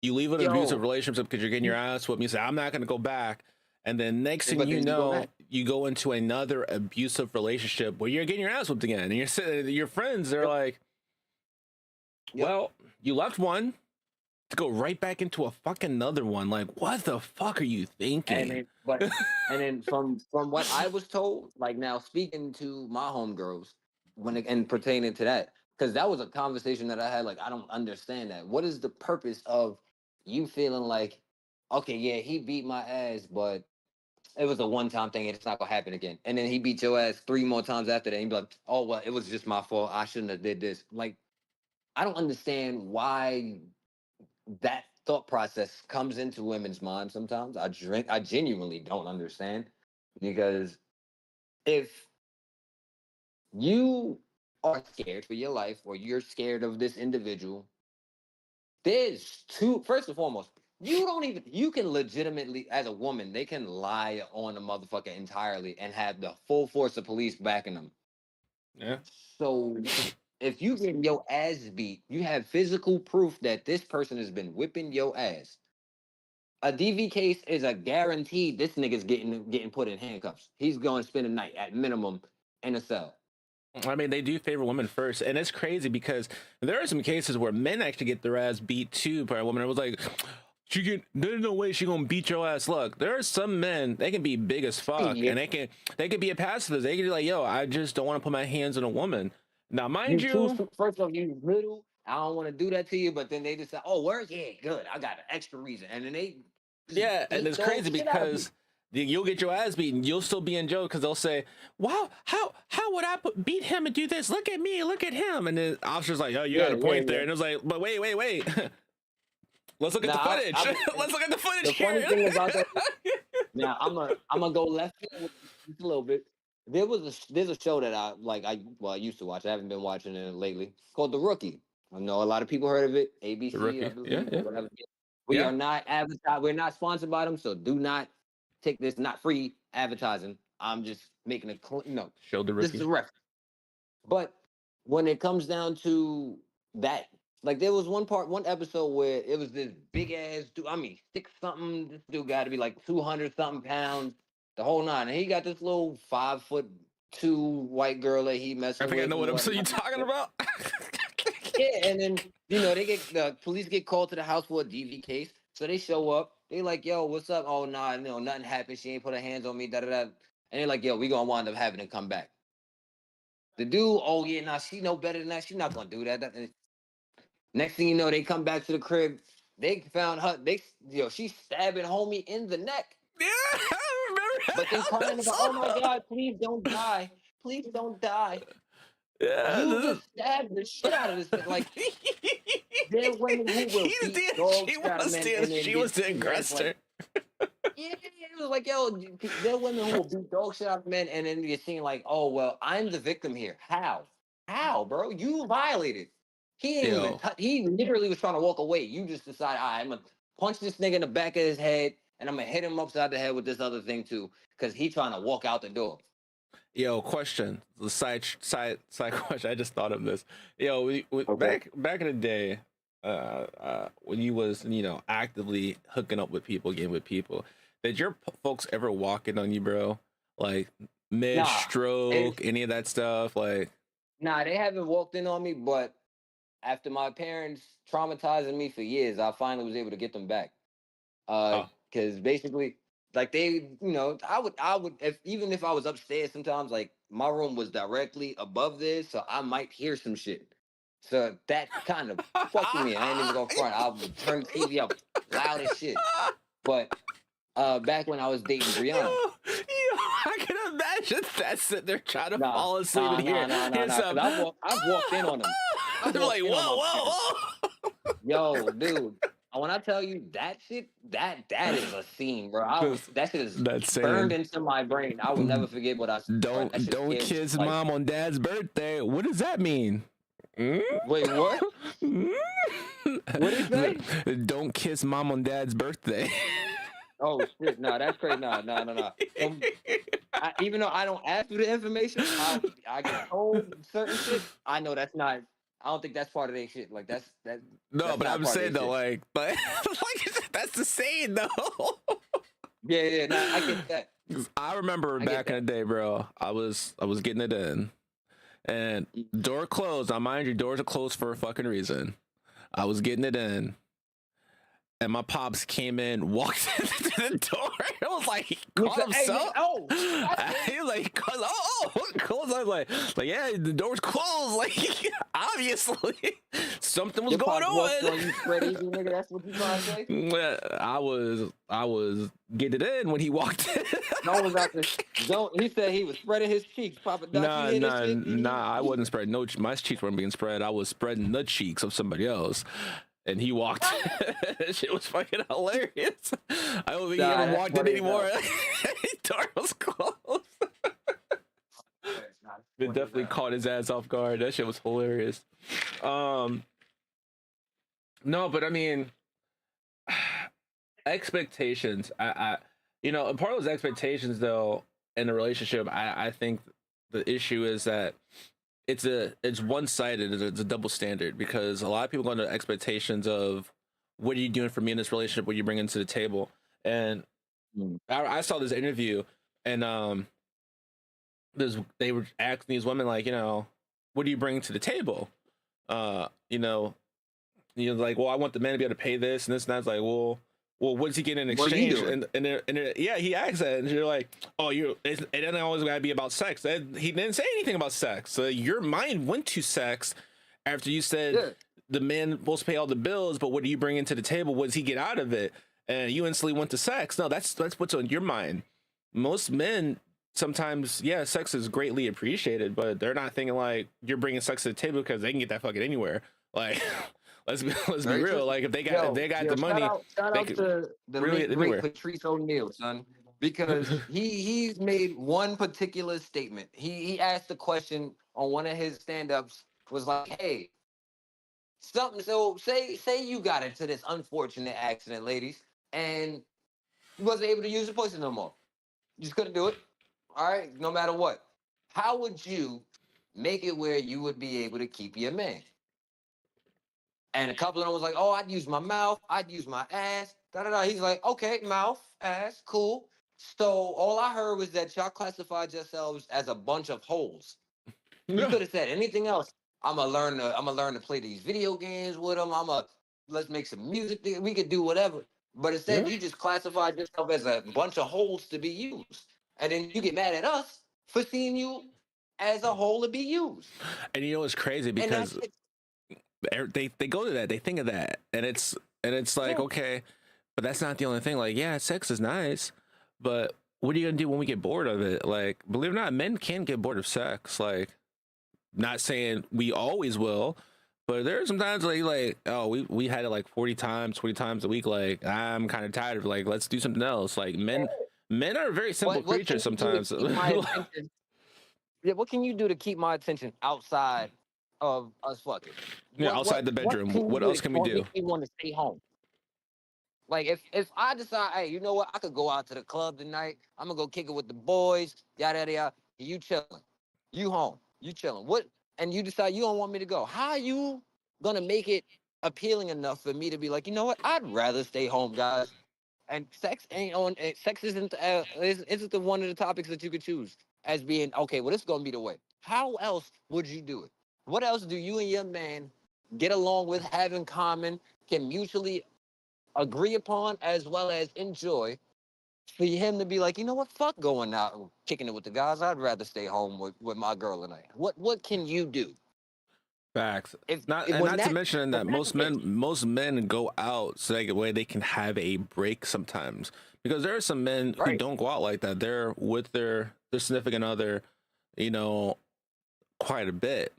you leave an abusive yo, relationship because you're getting your ass whooped. You say, I'm not going to go back. And then next thing but you then you go know, back. you go into another abusive relationship where you're getting your ass whooped again. And you're sitting, your friends, they're Yep. like, Yep. well, you left one to go right back into a fucking another one. Like, what the fuck are you thinking? And then from what I was told, like now speaking to my homegirls and pertaining to that, because that was a conversation that I had. Like, I don't understand that. What is the purpose of you feeling like, okay, yeah, he beat my ass, but it was a one-time thing and it's not gonna happen again. And then he beat your ass 3 more times after that, and you be like, oh well, it was just my fault. I shouldn't have did this. Like, I don't understand why that thought process comes into women's minds sometimes. I genuinely don't understand, because if you are scared for your life or you're scared of this individual, there's two. First and foremost, you can legitimately, as a woman, they can lie on a motherfucker entirely and have the full force of police backing them. Yeah. So if you get your ass beat, you have physical proof that this person has been whipping your ass. A DV case is a guaranteed. This nigga's getting put in handcuffs. He's going to spend a night at minimum in a cell. I mean, they do favor women first, and it's crazy because there are some cases where men actually get their ass beat too by a woman. It was like, there's no way she gonna beat your ass. Look, there are some men, they can be big as fuck, Yeah. and they can be a pacifist. They can be like, yo, I just don't want to put my hands on a woman. Now, mind you, First off, you little. I don't want to do that to you, but then they just say, "Oh, word, yeah, good. I got an extra reason," and then they just yeah, and beat it's the crazy shit out of you. because you'll get your ass beaten. You'll still be in jail because they'll say, "Wow, how would I beat him and do this? Look at me, look at him." And the officer's like, "Oh, you got a point there." And it was like, "But wait." Let's look at the footage. Let's look at the footage The here. funny thing about that. Now I'm gonna go left field with just a little bit. There's a show that I used to watch. I haven't been watching it lately. It's called The Rookie. I know a lot of people heard of it. ABC, The Rookie. I believe, Yeah. or whatever. We Yeah. are not advertised. We're not sponsored by them, so do not take this. Not free advertising. I'm just making a no. Show The This is a Rookie. reference. But when it comes down to that, like there was one episode where it was this big ass dude. I mean, 6 something. This dude got to be like 200 something pounds, the whole nine. And he got this little 5'2" white girl that he I messing think I with. know And what episode you're whatnot. talking about. Yeah, and then the police get called to the house for a DV case. So they show up. They like, yo, what's up? Oh nah, nothing happened. She ain't put her hands on me. Da da da. And they're like, yo, we gonna wind up having to come back. The dude, oh yeah, nah, she know better than that. She's not gonna do that. Next thing you know, they come back to the crib. They found her. She's stabbing homie in the neck. Yeah, I remember. But then crying about, oh my god, please don't die, please don't die. Yeah, You just stabbed the shit out of this thing. Like, there are women who will beat dogs out of men, and then she was the get aggressor. yeah, it was like, yo, there are women who will beat dog shit out of men, and then you're seeing like, oh well, I'm the victim here. How, bro? You violated. He ain't even. He literally was trying to walk away. You just decide, I'm gonna punch this nigga in the back of his head, and I'm gonna hit him upside the head with this other thing too, because he trying to walk out the door. Yo, question. The side question. I just thought of this. Yo, Okay. back in the day, when you was actively hooking up with people, getting with people, did your folks ever walk in on you, bro? Like mid stroke, any of that stuff? Like, nah, they haven't walked in on me, but after my parents traumatizing me for years, I finally was able to get them back. Because basically, like they, I would, even if I was upstairs, sometimes like my room was directly above this, so I might hear some shit. So that kind of fucked with me. I ain't even gonna front. I would turn the TV up loud as shit. But back when I was dating Brianna, I can imagine that sitting there trying to fall asleep and hear some. I've walked in on them. They're like, whoa. Yo, dude, when I tell you that shit, that is a scene, bro. That shit is That's burned saying into my brain. I will never forget what I saw. Bro. That shit don't scared me. kiss Like, mom on dad's birthday. What does that mean? Mm? wait, what? What did he say? Don't kiss mom on dad's birthday. Oh shit, no, that's crazy. No. Even though I don't ask for the information, I get told certain shit. I know that's not. I don't think that's part of their shit. Like No, that's but not I'm part of saying their though, shit. like, but like that's the saying though. Yeah, no, I get that. I remember I get back in the that. day, bro. I was getting it in, and door closed. Now, mind you, doors are closed for a fucking reason. I was getting it in, and my pops came in, walked into the door. It was like he You called said, hey, himself. oh, He like, close. I was like, yeah, the door's closed. Like, obviously, something was your going pops walked on. on you, spread eagle, nigga. That's what you trying to say? I was getting it in when he walked in. Don't was out there. Don't. He said he was spreading his cheeks. Papa Doc, you hear this shit? I wasn't spreading no. My cheeks weren't being spread. I was spreading the cheeks of somebody else, and he walked. That shit was fucking hilarious. I don't think he Nah, ever that's walked in funny as anymore. hell. His door was closed. It definitely caught his ass off guard. That shit was hilarious. No, but I mean, expectations. You know, and part of those expectations, though, in a relationship, I think the issue is that it's one sided. It's a double standard because a lot of people go into expectations of what are you doing for me in this relationship? What are you bringing to the table? And Mm. I saw this interview, and they were asking these women like, you know, what do you bring to the table? You know, like, well, I want the man to be able to pay this and this and that's like, well, what's he getting in What are you exchange? doing? Yeah, he asked that, and you're like, oh, it doesn't always gotta be about sex. He didn't say anything about sex. So your mind went to sex after you said Yeah. the man supposed to pay all the bills, but what do you bring into the table? What does he get out of it? And you instantly went to sex. No, that's what's on your mind. Most men sometimes, yeah, sex is greatly appreciated, but they're not thinking like you're bringing sex to the table because they can get that fucking anywhere. Like, let's be Very real. true. Like, if they got the money, Shout they out could to the really late get great anywhere. Patrice O'Neal, son, because he's made one particular statement. He asked a question on one of his stand-ups, was like, hey, something. So say you got into this unfortunate accident, ladies, and you wasn't able to use the pussy no more. You just couldn't do it. All right, no matter what. How would you make it where you would be able to keep your man? And a couple of them was like, oh, I'd use my mouth, I'd use my ass. Da da da. He's like, okay, mouth, ass, cool. So all I heard was that y'all classified yourselves as a bunch of holes. You could have said anything else. I'm gonna learn to play these video games with them. Let's make some music. We could do whatever. But instead, Yeah. you just classified yourself as a bunch of holes to be used, and then you get mad at us for seeing you as a hole to be used. And you know it's crazy And that's because it. they go to that, they think of that, and it's like, Yeah. okay, but that's not the only thing. Like, yeah, sex is nice, but what are you gonna do when we get bored of it? Like, believe it or not, men can get bored of sex. Like, not saying we always will, but there are sometimes like oh, we had it like 40 times, 20 times a week. Like, I'm kind of tired of, like, let's do something else. Like, men are very simple What can creatures you do to sometimes. keep my attention? Yeah, what can you do to keep my attention outside of us fucking? Yeah, outside the What bedroom, can you what do else to can we do? make me want to stay home? Like if I decide, hey, you know what, I could go out to the club tonight. I'm gonna go kick it with the boys, yada yada yada. You chilling, you home, you chilling. What? And you decide you don't want me to go. How are you gonna make it appealing enough for me to be like, you know what, I'd rather stay home, guys. And sex ain't on. Sex isn't the one of the topics that you could choose as being okay. Well, this is gonna be the way. How else would you do it? What else do you and your man get along with, have in common, can mutually agree upon, as well as enjoy? For him to be like, you know what, fuck going out and kicking it with the guys. I'd rather stay home with my girl tonight. What can you do? Facts. If Not it and was not to that, mention was that that the case? most men go out so that way they can have a break sometimes. Because there are some men who Right. don't go out like that. They're with their significant other, you know, quite a bit.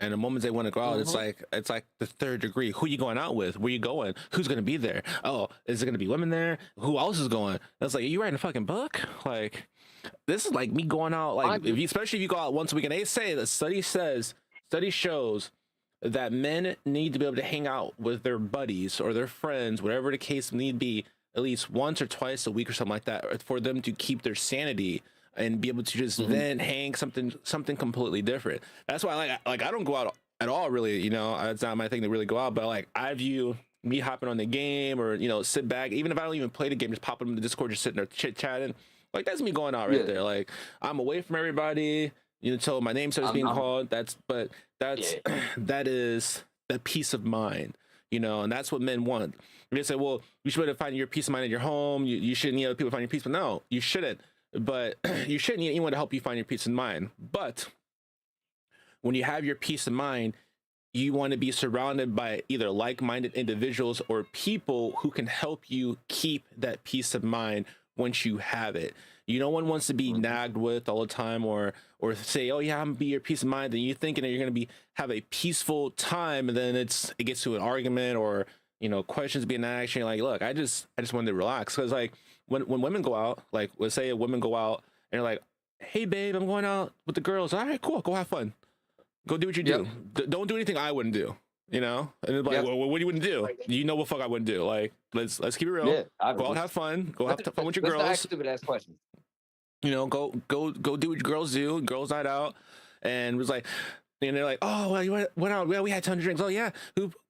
And the moment they want to go out, Mm-hmm. it's like the third degree. Who you going out with? Where you going? Who's gonna be there? Oh, is it gonna be women there? Who else is going? It's like, you writing a fucking book? Like, this is like me going out. Like, Mind if you, you, especially if you go out once a week, and they say the study shows that men need to be able to hang out with their buddies or their friends, whatever the case need be, at least once or twice a week or something like that, for them to keep their sanity and be able to just mm-hmm. then hang something completely different. That's why I don't go out at all, really. You know, it's not my thing to really go out, but like, I view me hopping on the game, or sit back, even if I don't even play the game, just popping in the Discord, just sitting there chit chatting. Like, that's me going out right Yeah, there. Like, I'm away from everybody, until my name starts being I'm called. That's yeah. that is that peace of mind, and that's what men want. They say, well, you should be able to find your peace of mind in your home. You shouldn't need other people to find your peace, but no, you shouldn't. But you shouldn't need anyone to help you find your peace of mind. But when you have your peace of mind, you want to be surrounded by either like-minded individuals or people who can help you keep that peace of mind once you have it. No one wants to be Mm-hmm. nagged with all the time, or say, "Oh yeah, I'm gonna be your peace of mind," and you thinking that you're gonna be have a peaceful time, and then it gets to an argument, or questions being asked. And you're like, "Look, I just wanted to relax," because like when women go out, like let's say women go out and they're like, "Hey babe, I'm going out with the girls." All right, cool, go have fun. Go do what you do. Yep. Don't do anything I wouldn't do. And it's like, Yep. well, what you wouldn't do? What fuck I wouldn't do. Like, let's keep it real. Yeah. I Go out, was. have fun. Go have Let's, fun with your let's not ask girls. stupid ass questions. Go do what girls do. Girls night out, and it was like, and they're like, oh well, you went out. Well, we had tons of drinks. Oh yeah,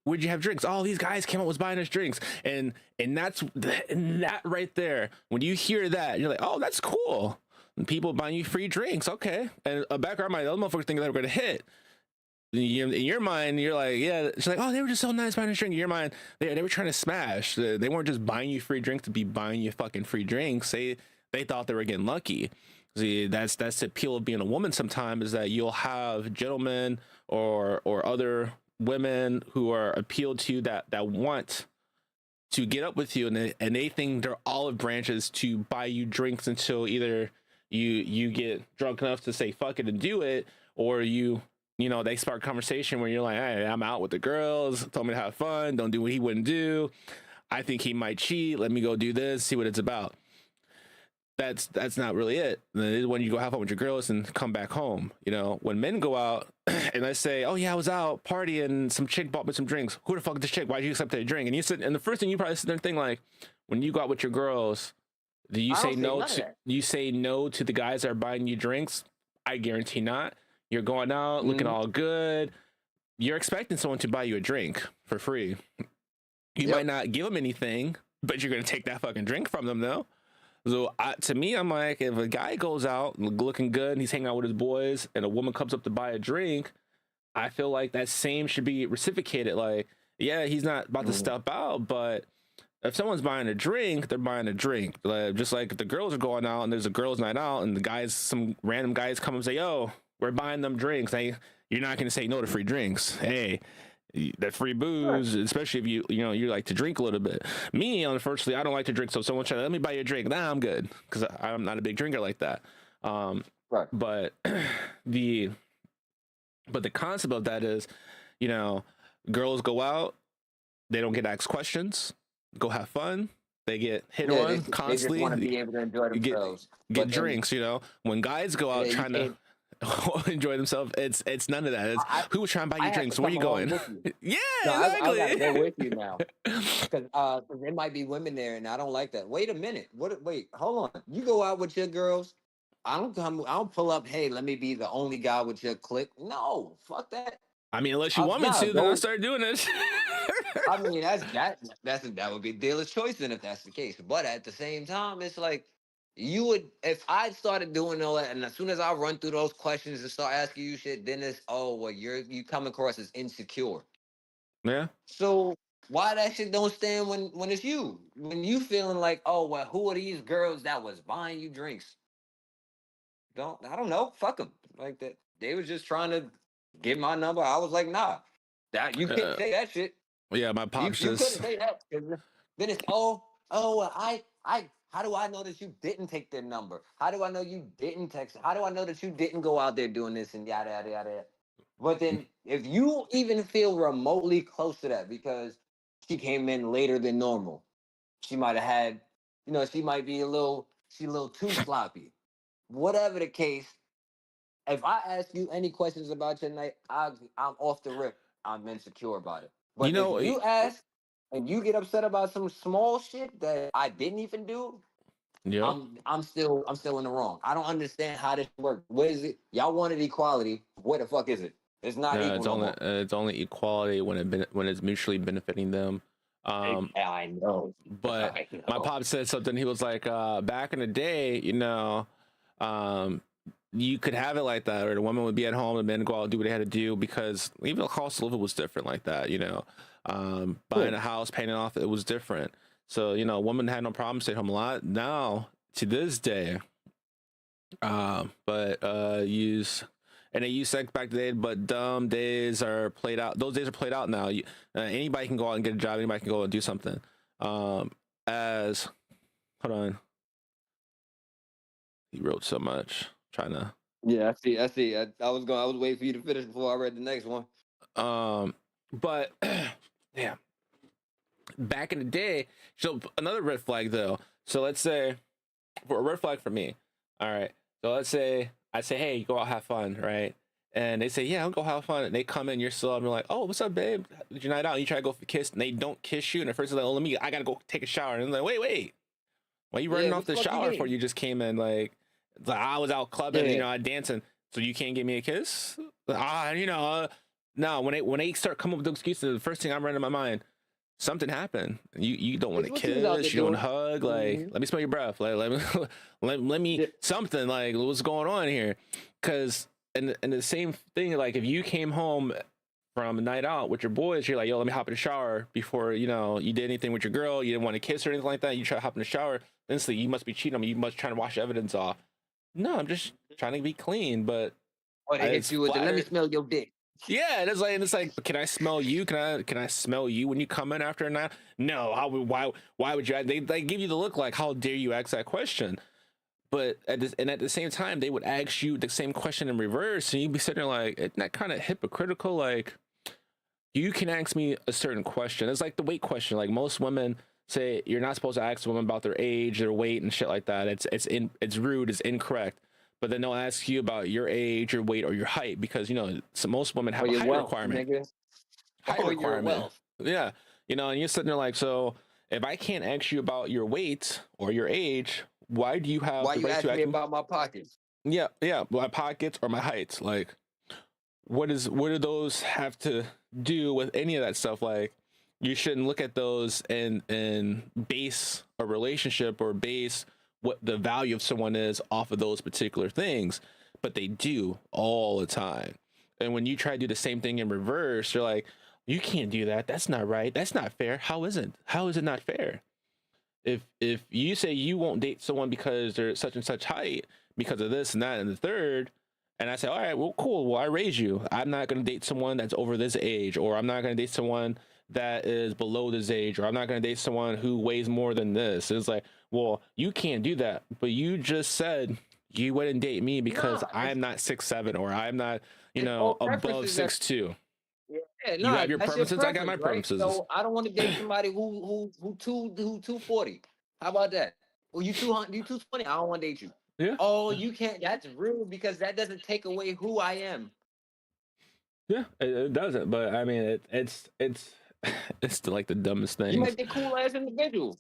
where'd you have drinks? Oh, these guys came out was buying us drinks, and that right there. When you hear that, you're like, oh, that's cool. And people buying you free drinks, okay. And a background mind, the other motherfuckers thinking they were gonna hit. In your mind, you're like, yeah. She's like, oh, they were just so nice buying a drink. In your mind, they were trying to smash. They weren't just buying you free drinks to be buying you fucking free drinks. They thought they were getting lucky. See, that's the appeal of being a woman. Sometimes is that you'll have gentlemen or other women who are appealed to that want to get up with you, and they think they're olive branches to buy you drinks until either you get drunk enough to say fuck it and do it, or they spark conversation where you're like, hey, I'm out with the girls, told me to have fun, don't do what he wouldn't do. I think he might cheat. Let me go do this, see what it's about. That's not really it. Then when you go have fun with your girls and come back home, when men go out and they say, oh yeah, I was out partying, some chick bought me some drinks. Who the fuck is this chick? Why'd you accept that drink? And the first thing you probably sit there and think, like, when you go out with your girls, do you I say don't say no none of to that. you say no to the guys that are buying you drinks? I guarantee not. You're going out looking Mm-hmm. all good. You're expecting someone to buy you a drink for free. You might Yep. not give them anything, but you're gonna take that fucking drink from them, though. So to me, I'm like, if a guy goes out looking good and he's hanging out with his boys, and a woman comes up to buy a drink, I feel like that same should be reciprocated. Like, yeah, he's not about to Mm-hmm. step out, but if someone's buying a drink, they're buying a drink. Like, just like if the girls are going out and there's a girls' night out, and some random guys come and say, "Yo, we're buying them drinks." Hey, you're not going to say no to free drinks. Hey, that free Right. booze, especially if you like to drink a little bit. Me, unfortunately, I don't like to drink, so someone try to let me buy you a drink. Nah, I'm good, because I'm not a big drinker like that. Um, Right. but the but the concept of that is, you know, girls go out, they don't get asked questions, go have fun, they get hit Yeah, on they just want to constantly, be able to enjoy get themselves. get But then, drinks. When guys go yeah, out you trying to can't. enjoy themselves, it's none of that. It's I who was trying to buy I you have to drinks. Where you come along going? with you. Yeah, No, I got to go exactly. with you now because there might be women there, and I don't like that. Wait a minute. What? Wait, hold on. You go out with your girls. I don't come. I don't pull up. Hey, let me be the only guy with your clique. No, fuck that. I mean, unless you want me Nah, to, then I go. start doing this. I mean, that would be a dealer's choice then if that's the case. But at the same time, it's like you would if I started doing all that, and as soon as I run through those questions and start asking you shit, then it's well, you come across as insecure. Yeah. So why that shit don't stand when it's you? When you feeling like, oh well, who are these girls that was buying you drinks? I don't know. Fuck them. Like that. They was just trying to get my number. I was like, nah. That you can't Uh, say that shit. yeah, my You pops you couldn't just say that. 'Cause then it's I how do I know that you didn't take their number? How do I know you didn't text? How do I know that you didn't go out there doing this and yada yada yada? But then if you even feel remotely close to that because she came in later than normal, she might have had, she might be a little too sloppy. Whatever the case, if I ask you any questions about your night, I'm off the rip. I'm insecure about it. You But if know, you ask and you get upset about some small shit that I didn't even do, yep. I'm still in the wrong. I don't understand how this works. What is it? Y'all wanted equality. What the fuck is it? It's not No, equal no more. it's only equality when it's mutually benefiting them. I know. But I my know. pop said something. He was like, back in the day, um, you could have it like that, or the woman would be at home and men go out and do what they had to do because even the cost of living was different like that. Buying a house, paying it off, it was different. So women had no problem staying home a lot. Now to this day, but use and they use sex back then, but dumb days are played out. Those days are played out now. Anybody can go out and get a job. Anybody can go out and do something. As hold on, he wrote so much. Trying to Yeah, I see. I was waiting for you to finish before I read the next one. but yeah, back in the day. So another red flag though. So let's say for a red flag for me. All right. So let's say I say, hey, you go out have fun, right? And they say, yeah, I'll go have fun. And they come in, you're still, and you're like, oh, what's up, babe? Did your night out? And you try to go for a kiss, and they don't kiss you. And at first, they're like, oh, I gotta go take a shower. And they're like, wait, why you running Yeah, off what the the fuck you shower for? mean? You just came in like I was out clubbing, Yeah. I dancing, so you can't give me a kiss? No. When they start coming up with those excuses, the first thing I'm running in my mind, something happened. You don't want It's to what you was out there kiss, you don't doing. hug, like Mhm. let me smell your breath, like let me let me Yeah. something, like what's going on here? Because and the same thing, like if you came home from a night out with your boys, you're like, yo, let me hop in the shower before you did anything with your girl, you didn't want to kiss her or anything like that, you try to hop in the shower, instantly you must be cheating on me, you must trying to wash evidence off. No, I'm just trying to be clean, but Or they hit it's you with the let me flattered. smell your dick. Yeah, and it's like, can I smell you? Can I smell you when you come in after a night? No, why would you? They give you the look like, how dare you ask that question? But at the same time, they would ask you the same question in reverse, and you'd be sitting there like, isn't that kind of hypocritical? Like, you can ask me a certain question. It's like the weight question. Like most women say, you're not supposed to ask women about their age, their weight, and shit like that. It's rude. It's incorrect. But then they'll ask you about your age, your weight, or your height because so most women Or have a your height wealth, requirement. nigga. Height Or your requirement. wealth. Yeah. And you're sitting there like, so if I can't ask you about your weight or your age, why do you have Why the you right to asking me ask me? about my pockets? Yeah, my pockets or my heights. Like, what do those have to do with any of that stuff? Like, you shouldn't look at those and base a relationship or base what the value of someone is off of those particular things, but they do all the time. And when you try to do the same thing in reverse, you're like, you can't do that. That's not right. That's not fair. How is it not fair? If you say you won't date someone because they're such and such height because of this and that and the third, and I say, all right, well, cool, well, I raise you, I'm not going to date someone that's over this age, or I'm not going to date someone that is below this age, or I'm not going to date someone who weighs more than this. It's like, well, you can't do that, but you just said you wouldn't date me because Nah, I'm not 6'7", or I'm not it's all above preferences. 6'2". Yeah, You nah, have your that's your preferences, I got my preference, right? preferences. So I don't want to date somebody who 240. How about that? Well, you 200, you 220. I don't want to date you. Yeah. Oh, you can't. That's rude because that doesn't take away who I am. Yeah, it doesn't, but I mean, it's it's like the dumbest You things. might be a cool ass individual,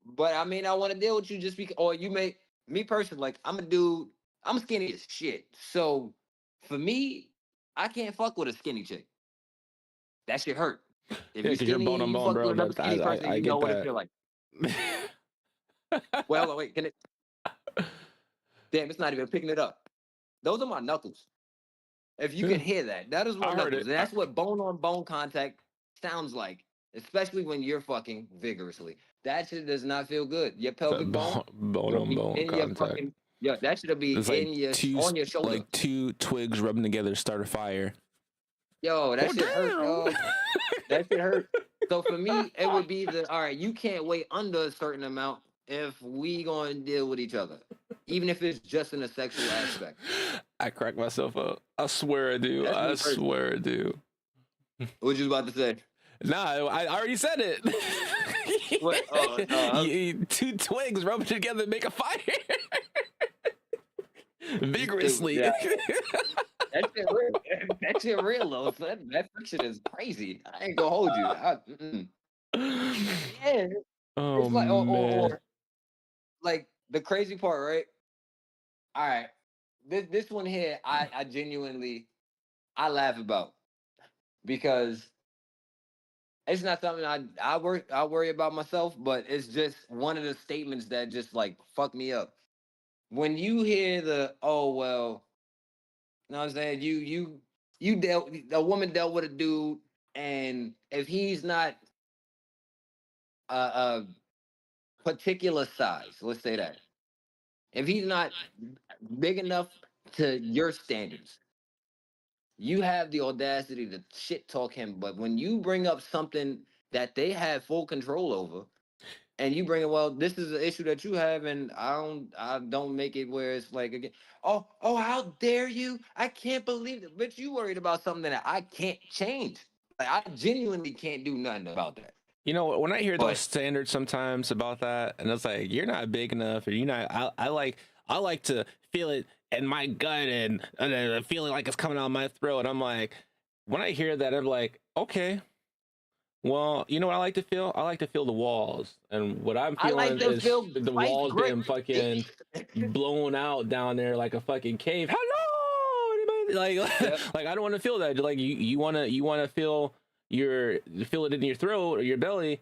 but I mean, I want to deal with you just because. Or you may, me personally, like I'm a dude. I'm skinny as shit. So for me, I can't fuck with a skinny chick. That shit hurt. If Yeah, you because you're skinny bone and on you bone, fuck with bro. another That's skinny person, I you know get what it that. feel like. Well, wait, can it? Damn, it's not even picking it up. Those are my knuckles. If you Yeah, can hear that, that is my I heard knuckles, it. and that's what bone on bone contact sounds like, especially when you're fucking vigorously. That shit does not feel good. Your That pelvic bone bone will on be bone in your contact. fucking. Yeah, that should be It's like in your on your shoulder. two twigs rubbing together start a fire. Yo, that Oh shit hurt, damn! dog. That shit hurt. So for me, it would be the all right. You can't weigh under a certain amount if we going to deal with each other, even if it's just in a sexual aspect. I crack myself up. I swear I do. That's me I personally. swear I do. What you was about to say? Nah, I already said it. What? Oh no, Two twigs rubbing together make a fire vigorously. yeah, that shit real. That shit real though. Son. That friction is crazy. I ain't gonna hold you. Yeah, Oh it's like man. or like the crazy part, right? All right, this one here, I genuinely I laugh about because it's not something I worry about myself, but it's just one of the statements that just like fuck me up. When you hear the oh well, you know what I'm saying? You dealt a woman dealt with a dude, and if he's not a particular size, let's say that. If he's not big enough to your standards, you have the audacity to shit talk him. But when you bring up something that they have full control over, and you bring it, well, this is an issue that you have, and I don't make it where it's like again, oh, how dare you? I can't believe it. But you worried about something that I can't change. Like I genuinely can't do nothing about that. You know, when I hear those But standards sometimes about that, and it's like you're not big enough, or you're not. I like to feel it in my gut and feeling like it's coming out of my throat. I'm like, when I hear that, I'm like, okay, well, you know what I like to feel? I like to feel the walls, and what I'm I like feeling to is feel the vice walls grip. getting fucking blown out down there like a fucking cave. Hello, anybody? Like, Yep. like I don't want to feel that. Like you wanna feel feel it in your throat or your belly.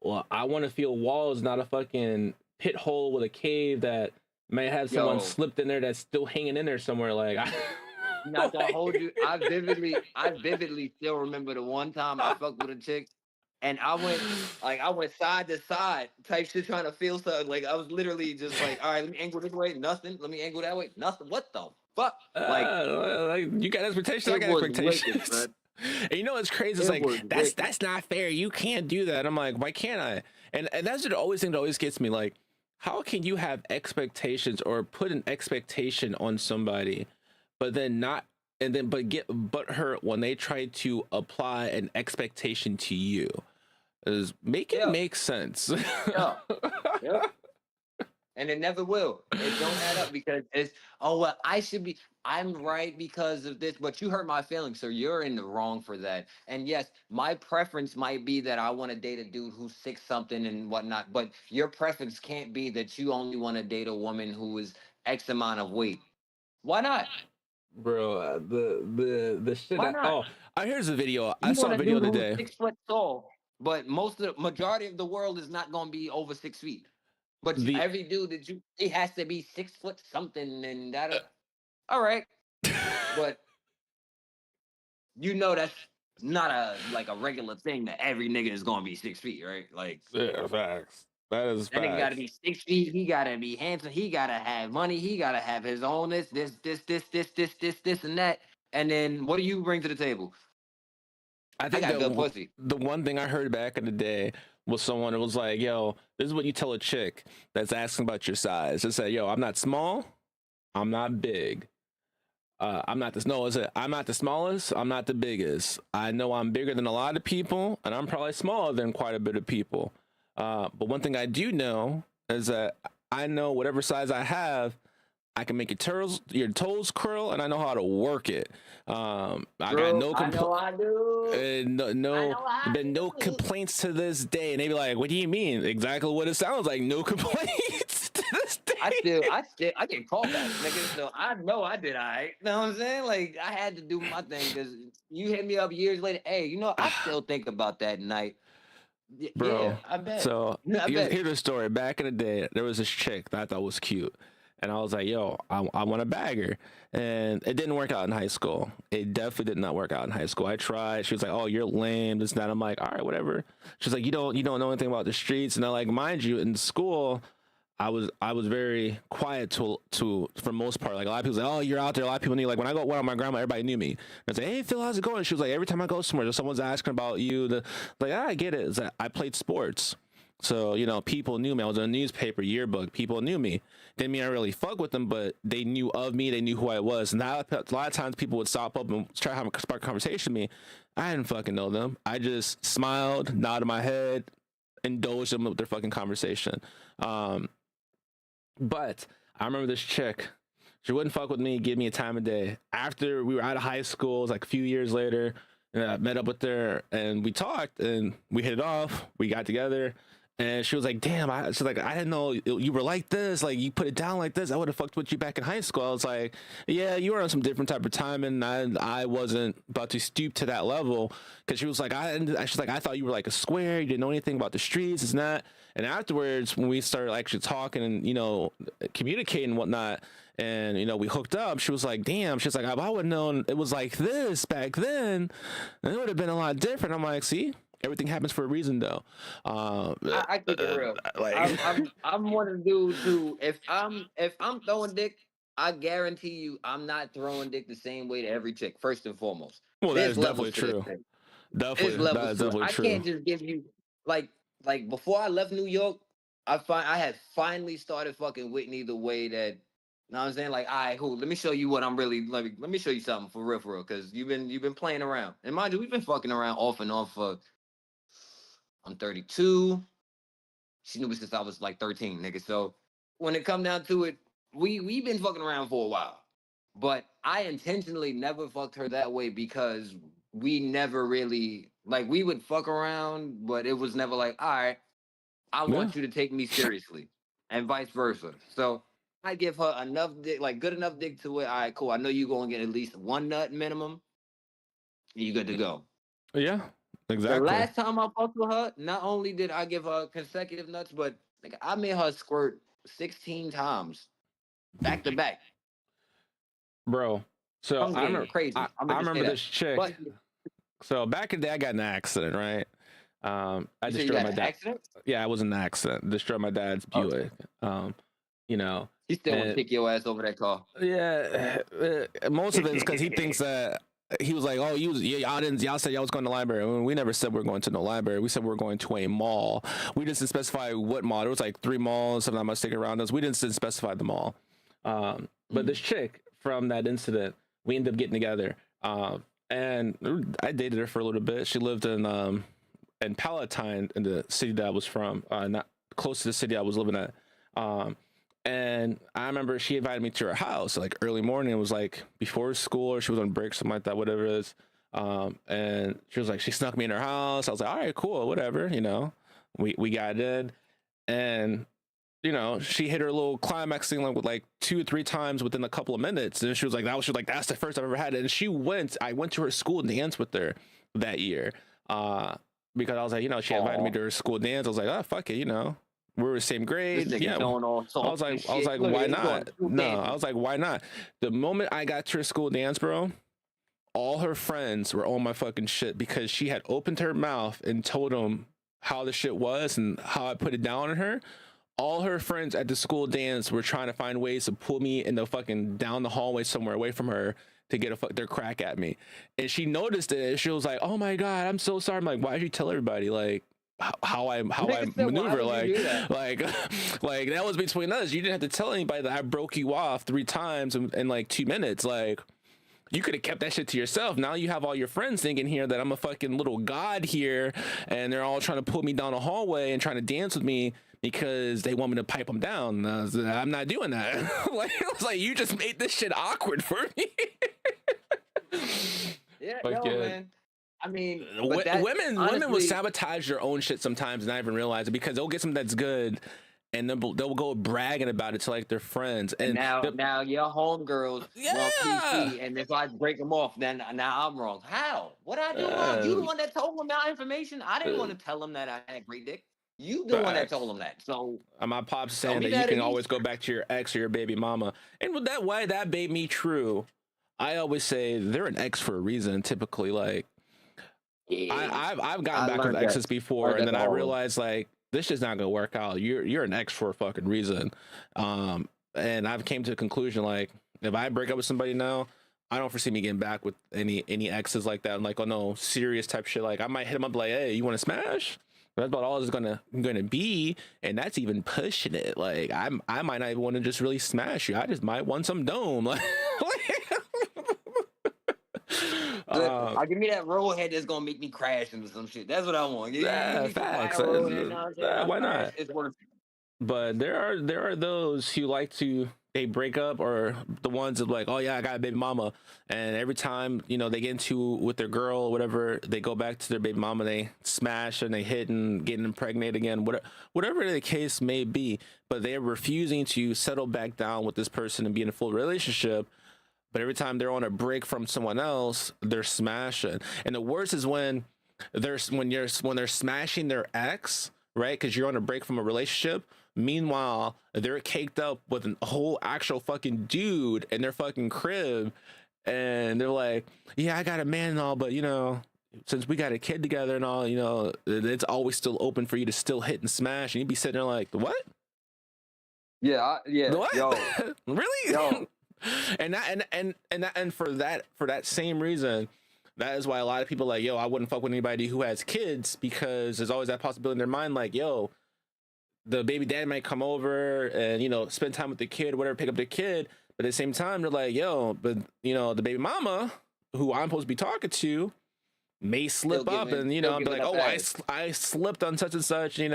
Well, I want to feel walls, not a fucking pit hole with a cave that may have someone Yo, slipped in there that's still hanging in there somewhere. Like, not to hold you. I vividly still remember the one time I fucked with a chick, and I went side to side type shit trying to feel something. Like I was literally just like, all right, let me angle this way, nothing. Let me angle that way, nothing. What the fuck? Like like you got expectations, I it got was wicked, expectations. man. And you know what's crazy? It's It like was that's wicked. that's not fair. You can't do that. I'm like, why can't I? And that's the always thing that always gets me. Like, how can you have expectations or put an expectation on somebody, but then not, and then but get hurt when they try to apply an expectation to you? Is make it Yeah, make sense. yeah, yeah. And it never will. It don't add up because it's oh well, I'm right because of this, but you hurt my feelings, so you're in the wrong for that. And yes, my preference might be that I want to date a dude who's six something and whatnot, but your preference can't be that you only want to date a woman who is X amount of weight. Why not? Bro, the shit. Why not? Here's a video. I You saw want a a video dude who's today. 6 foot tall, but most of the majority of the world is not gonna be over 6 feet. But The every dude that it has to be 6 foot something and that. All right, but that's not a regular thing that every nigga is gonna be 6 feet, right? Like Yeah, facts. That is that nigga gotta facts. be 6 feet. He gotta be handsome. He gotta have money. He gotta have his own this, and that. And then what do you bring to the table? I I think got that good pussy. the one thing I heard back in the day was someone that was like, "Yo, this is what you tell a chick that's asking about your size." It said, "Yo, I'm not small. I'm not big. I'm not this. No, is it? I'm not the smallest. I'm not the biggest. I know I'm bigger than a lot of people, and I'm probably smaller than quite a bit of people. But one thing I do know is that I know whatever size I have, I can make your toes curl, and I know how to work it. I got Bro, no I know I do. no, I no, know I been no do. complaints to this day. And they be like, "What do you mean?" Exactly what it sounds like. No complaints to this day. I get callbacks, nigga. So I know I did all right. You know what I'm saying? Like I had to do my thing because you hit me up years later. Hey, I still think about that night. Yeah, Bro, I bet. so I here's bet. here's the story. Back in the day, there was this chick that I thought was cute, and I was like, "Yo, I want to bag her," and it didn't work out in high school. It definitely did not work out in high school. I tried. She was like, "Oh, you're lame." This and that. I'm like, "All right, whatever." She's like, "You don't know anything about the streets," and I like, mind you, in school. I was very quiet to for most part. Like a lot of people say, "Oh, you're out there." A lot of people knew. Like when I go with my grandma, everybody knew me. And I say, "Hey, Phil, how's it going?" She was like, "Every time I go somewhere, someone's asking about you." Like, I get it. It's that I played sports. So, you know, people knew me. I was in a newspaper, yearbook. People knew me. Didn't mean I really fuck with them, but they knew of me. They knew who I was. And a lot of times people would stop up and try to have a spark conversation with me. I didn't fucking know them. I just smiled, nodded my head, indulged them with their fucking conversation. But I remember this chick. She wouldn't fuck with me, give me a time of day. After we were out of high school, it was like a few years later, and I met up with her and we talked and we hit it off. We got together. And she was like, damn, she's like, I didn't know you were like this. Like, you put it down like this. I would have fucked with you back in high school. I was like, yeah, you were on some different type of time. And I wasn't about to stoop to that level. Cause she was like, she's like, I thought you were like a square. You didn't know anything about the streets. It's not. And afterwards, when we started actually talking and, you know, communicating and whatnot, and, you know, we hooked up, she was like, damn, she's like, if I would have known it was like this back then, it would have been a lot different. I'm like, see? Everything happens for a reason, though. I keep it real. Like, I'm one of the dudes who, if I'm throwing dick, I guarantee you, I'm not throwing dick the same way to every chick. First and foremost, well, that there's is levels definitely to this true. thing. Definitely, There's levels that is to it. definitely I true. can't just give you like before I left New York, I had finally started fucking Whitney the way that. You know what I'm saying? Like, all right, cool. Let me show you what I'm really. Let me show you something for real, because you've been playing around, and mind you, we've been fucking around off and on for. I'm 32. She knew me since I was like 13, nigga. So when it come down to it, we've been fucking around for a while. But I intentionally never fucked her that way because we never really like we would fuck around, but it was never like, all right, I want you to take me seriously, and vice versa. So I give her enough dick, like good enough dick to it. All right, cool. I know you're gonna get at least one nut minimum. You good to go. Yeah, exactly. The last time I fucked with her, not only did I give her consecutive nuts, but like, I made her squirt 16 times back to back. Bro, so I remember crazy. I remember this chick. But, so back in the day, I got in an accident, right? I destroyed my dad. Accident? Yeah, I was in an accident. Destroyed my dad's Buick. You know, he still want to kick your ass over that car. Yeah, most of it is because he thinks that he was like, oh, y'all said y'all was going to the library. I mean, we never said we were going to the library. We said we were going to a mall. We didn't specify what mall. There was like 3 malls, if I'm not mistaken, around us. We didn't specify the mall. But this chick from that incident, we ended up getting together. And I dated her for a little bit. She lived in Palatine, in the city that I was from, not close to the city I was living at. And I remember she invited me to her house like early morning. It was like before school, or she was on break, something like that, whatever it is. And she was like, she snuck me in her house. I was like, all right, cool, whatever, you know. We got in, and you know, she hit her little climaxing like with like 2 or 3 times within a couple of minutes. And she was like, that's the first I've ever had it. And I went to her school dance with her that year. Because I was like, you know, she invited me to her school dance. I was like, oh, fuck it, you know. We were the same grade. Yeah. I was like, why not? No, I was like, why not? The moment I got to her school dance, bro, all her friends were on my fucking shit because she had opened her mouth and told them how the shit was and how I put it down on her. All her friends at the school dance were trying to find ways to pull me in the fucking down the hallway somewhere away from her to get their crack at me. And she noticed it. And she was like, oh my God, I'm so sorry. I'm like, why did you tell everybody? Like, how I maneuver, like that was between us. You didn't have to tell anybody that I broke you off 3 times in like 2 minutes. Like, you could have kept that shit to yourself. Now you have all your friends thinking here that I'm a fucking little god here, and they're all trying to pull me down a hallway and trying to dance with me because they want me to pipe them down. I'm not doing that. Like, it was like, you just made this shit awkward for me. Man. I mean, women will sabotage their own shit sometimes and not even realize it, because they'll get something that's good and they'll go bragging about it to like their friends. And now your homegirls want PC, and if I break them off, then now I'm wrong. How? What I do wrong? You the one that told them that information. I didn't want to tell them that I had great dick. You the one that told them that. So my pop's saying that you can always go back to your ex or your baby mama, and with that, why that made me true. I always say they're an ex for a reason. Typically, like. I've gotten back with exes before, and then I realized like this is not gonna work out. You're an ex for a fucking reason. And I've came to a conclusion, like, if I break up with somebody now, I don't foresee me getting back with any exes like that. I'm like, oh no, serious type shit. Like, I might hit them up like, hey, you want to smash? That's about all it's gonna be, and that's even pushing it. Like I might not even want to just really smash you. I just might want some dome. uh, Give me that rollhead that's gonna make me crash into some shit. That's what I want. Give yeah, me some fire facts. rollhead. You know what I'm saying? I'll Why crash. not? It's worth it. But there are those who like to, they break up, or the ones that like, oh yeah, I got a baby mama, and every time they get into with their girl or whatever, they go back to their baby mama, they smash and they hit and getting impregnated again, whatever the case may be. But they're refusing to settle back down with this person and be in a full relationship. But every time they're on a break from someone else, they're smashing. And the worst is when they're smashing their ex, right? Because you're on a break from a relationship. Meanwhile, they're caked up with a whole actual fucking dude in their fucking crib, and they're like, "Yeah, I got a man and all, but since we got a kid together and all, it's always still open for you to still hit and smash." And you'd be sitting there like, "What? Yeah, What? yo, Really?" yo. And for that same reason, that is why a lot of people like, yo, I wouldn't fuck with anybody who has kids, because there's always that possibility in their mind, like, yo, the baby dad might come over and spend time with the kid, whatever, pick up the kid. But at the same time, they're like, yo, but the baby mama who I'm supposed to be talking to may slip up and still be giving like, up oh, ass. I slipped on such and such, and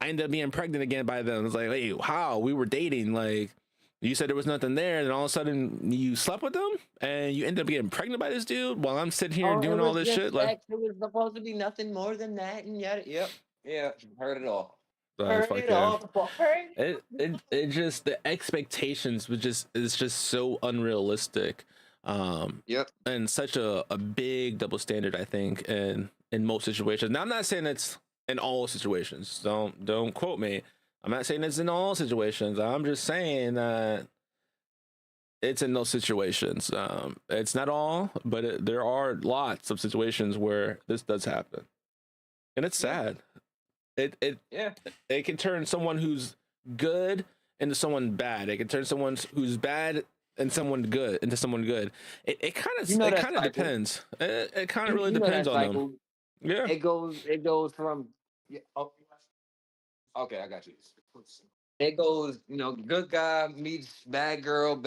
I ended up being pregnant again by them. It's like, hey, how? We were dating, like, you said there was nothing there, and all of a sudden you slept with them and you ended up getting pregnant by this dude while I'm sitting here Oh, it doing all was this just shit. Like, sex. It was supposed to be nothing more than that, and yet, yep, yeah, heard it all. that's Heard it fucking all before. Heard it just, the expectations was just, it's just so unrealistic, Yep. and such a big double standard, I think, in most situations. Now I'm not saying it's in all situations, don't quote me. I'm not saying it's in all situations. I'm just saying that it's in those situations. It's not all, but there are lots of situations where this does happen, and it's Yeah. sad. It Yeah. it can turn someone who's good into someone bad. It can turn someone who's bad and someone good into someone good. It kind of You know it that kind of cycle. depends. It kind of really You know depends that on them. cycle. Yeah. It goes from. Yeah, oh, okay, I got you. It goes, good guy meets bad girl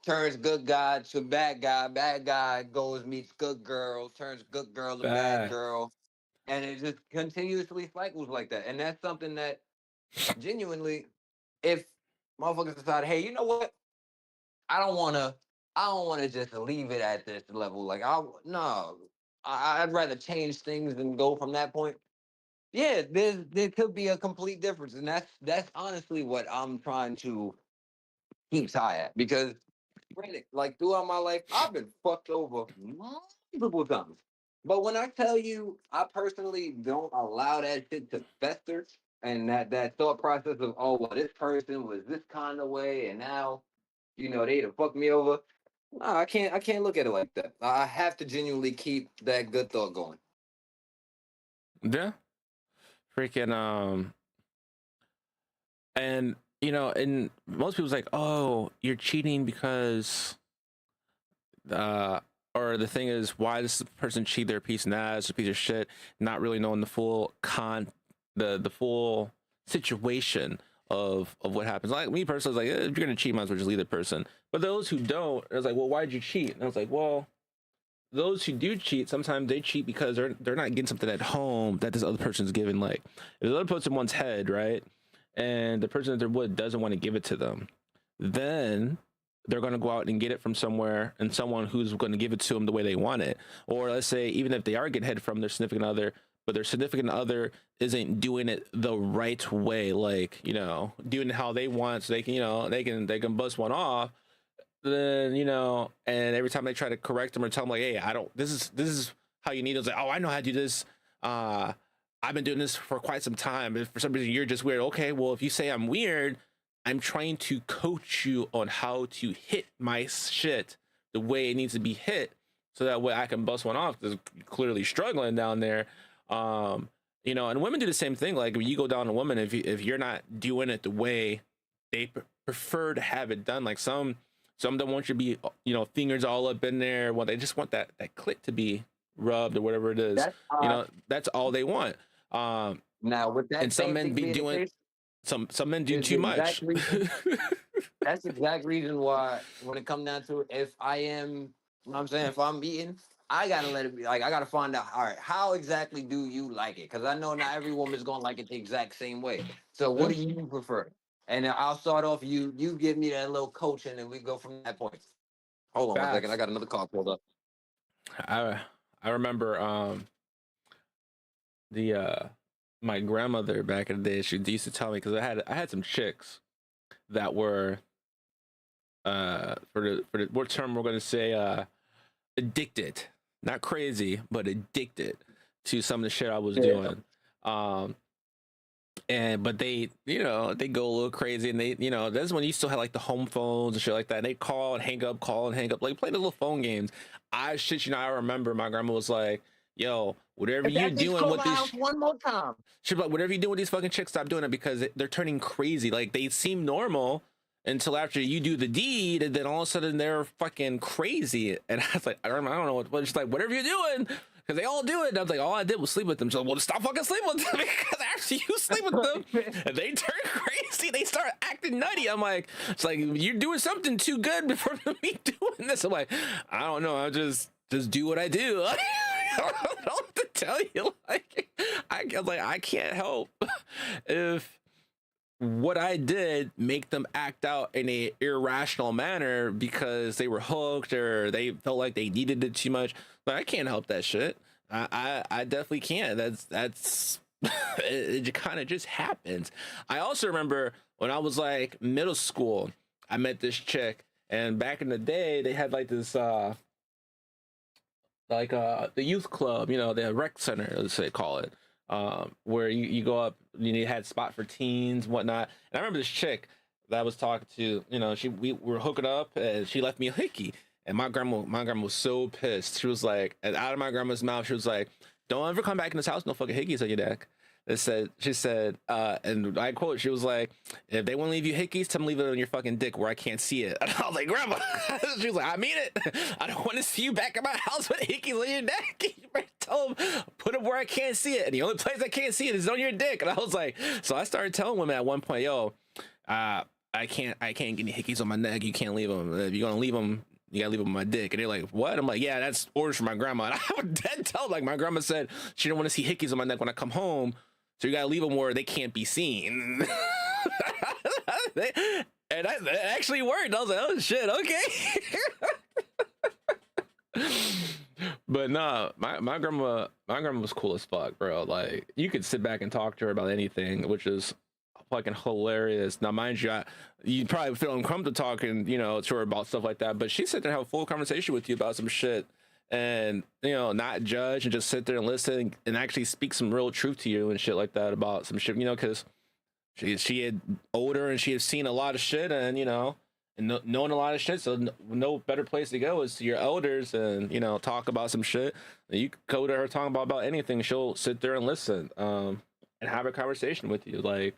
turns good guy to bad guy goes meets good girl, turns good girl to bad Bad. girl, and it just continuously cycles like that. And that's something that genuinely, if motherfuckers decide, hey, you know what, I don't want to, I don't want to just leave it at this level. Like, no, I'd rather change things and go from that point. Yeah, there could be a complete difference, and that's honestly what I'm trying to keep tie at. Because granted, like throughout my life, I've been fucked over multiple times. But when I tell you, I personally don't allow that shit to fester, and that thought process of, oh, well, this person was this kind of way, and now they done fucked me over. No, I can't look at it like that. I have to genuinely keep that good thought going. Yeah. Freaking and and most people's like, oh, you're cheating because or the thing is, why this person cheat, their piece of ass, a piece of shit, not really knowing the full the full situation of what happens. Like me personally, it's like, if you're gonna cheat, might as well just leave the person. But those who don't, it's like, well, why'd you cheat? And I was like, well, those who do cheat, sometimes they cheat because they're not getting something at home that this other person's given. Like, if the other puts in one's head, right, and the person that they're with doesn't want to give it to them, then they're going to go out and get it from somewhere, and someone who's going to give it to them the way they want it. Or let's say, even if they are getting head from their significant other, but their significant other isn't doing it the right way, like doing it how they want, so they can they can bust one off. Then and every time they try to correct them or tell them like, hey, I don't, this is how you need it. It's like, oh, I know how to do this. I've been doing this for quite some time. If for some reason you're just weird, okay, well, if you say I'm weird, I'm trying to coach you on how to hit my shit the way it needs to be hit, so that way I can bust one off, because you're clearly struggling down there. And women do the same thing. Like, when you go down a woman, if you're not doing it the way they prefer to have it done, like some don't want you to be, fingers all up in there. Well, they just want that click to be rubbed or whatever it is. That's You know, that's all they want. Um, now with and that some same men thing be being the doing case some men do is the too exact much. reason. That's the exact reason why, when it comes down to it, if I am, you know what I'm saying, if I'm eating, I gotta let it be. Like, I gotta find out, all right, how exactly do you like it? Because I know not every woman's gonna like it the exact same way. So, what Yeah. do you prefer? And I'll start off. You give me that little coaching, and we go from that point. Hold on one second. I Facts. got another call pulled up. I I remember the my grandmother back in the day, she used to tell me, because I had some chicks that were for the what term we're gonna say, addicted, not crazy, but addicted to some of the shit I was Yeah. doing. Um, and but they, you know, they go a little crazy, and they, you know, that's when you still had like the home phones and shit like that. And they call and hang up, like play the little phone games. I shit you know, I remember my grandma was like, "Yo, whatever If you that bitch doing call with my this." house one more time. She's like, whatever you do with these fucking chicks, stop doing it, because they're turning crazy. Like, they seem normal until after you do the deed, and then all of a sudden they're fucking crazy. And I was like, I don't know what, but she's like, whatever you're doing, because they all do it. And I was like, all I did was sleep with them. She's like, well, stop fucking sleeping with them, because after you sleep with them and they turn crazy, they start acting nutty. I'm like, it's like, you're doing something too good before me doing this. I'm like, I don't know. I just do what I do. I don't know what to tell you. Like, I was like, I can't help if what I did make them act out in a irrational manner because they were hooked or they felt like they needed it too much. But I can't help that shit. I definitely can't. That's it kind of just happens. I also remember when I was like middle school, I met this chick, and back in the day they had like this like the youth club, you know, the rec center, let's say call it, where you go up, you had spot for teens and whatnot. And I remember this chick that I was talking to, you know, we were hooking up, and she left me a hickey. And my grandma was so pissed. She was like, and out of my grandma's mouth, she was like, "Don't ever come back in this house, no fucking hickeys on your neck." She said, and I quote, she was like, "If they want to leave you hickeys, tell them leave it on your fucking dick where I can't see it." And I was like, "Grandma," she was like, "I mean it. I don't want to see you back in my house with hickeys on your neck." You better tell them, put them where I can't see it. And the only place I can't see it is on your dick. And I was like, so I started telling women at one point, "Yo, I can't get any hickeys on my neck. You can't leave them. If you're gonna leave them, you gotta leave them on my dick." And they're like, "What?" I'm like, "Yeah, that's orders from my grandma." And I would dead tell them, like, my grandma said she didn't want to see hickeys on my neck when I come home, so you gotta leave them where they can't be seen. And that actually worked. I was like, "Oh shit, okay." But nah, my grandma was cool as fuck, bro. Like, you could sit back and talk to her about anything, which is fucking hilarious. Now, mind you, you probably feel uncomfortable talking, you know, to her about stuff like that, but she sit there and have a full conversation with you about some shit, and, you know, not judge, and just sit there and listen and actually speak some real truth to you and shit like that about some shit, you know, because she had older and she had seen a lot of shit, and, you know, and knowing a lot of shit, so no better place to go is to your elders and, you know, talk about some shit. And you could go to her talking about anything, she'll sit there and listen, and have a conversation with you. Like,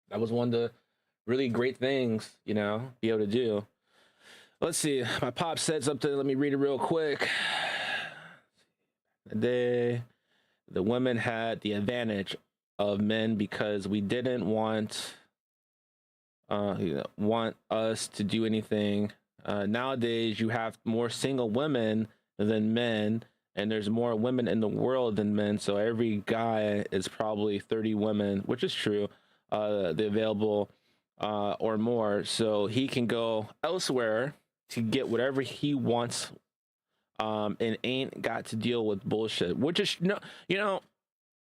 that was one of the really great things, you know, be able to do. Let's see, my pop said something, let me read it real quick. The women had the advantage of men because we didn't want want us to do anything. Nowadays, you have more single women than men, and there's more women in the world than men. So every guy is probably 30 women, which is true. The available or more, so he can go elsewhere to get whatever he wants, and ain't got to deal with bullshit. Which is no, you know,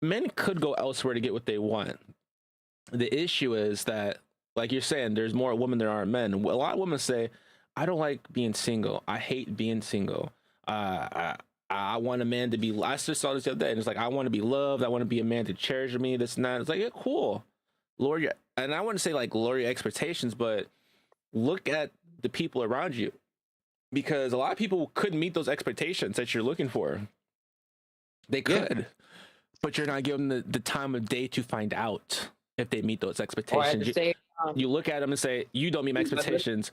men could go elsewhere to get what they want. The issue is that, like you're saying, there's more women than there are men. A lot of women say, "I don't like being single. I hate being single. I want a man to be." I just saw this the other day, and it's like, "I want to be loved. I want to be a man to cherish me. This and that." It's like, yeah, cool. Lower your, and I wouldn't say like lower your expectations, but look at the people around you, because a lot of people couldn't meet those expectations that you're looking for. They could, yeah, but you're not giving the time of day to find out if they meet those expectations. You look at them and say, "You don't meet my expectations,"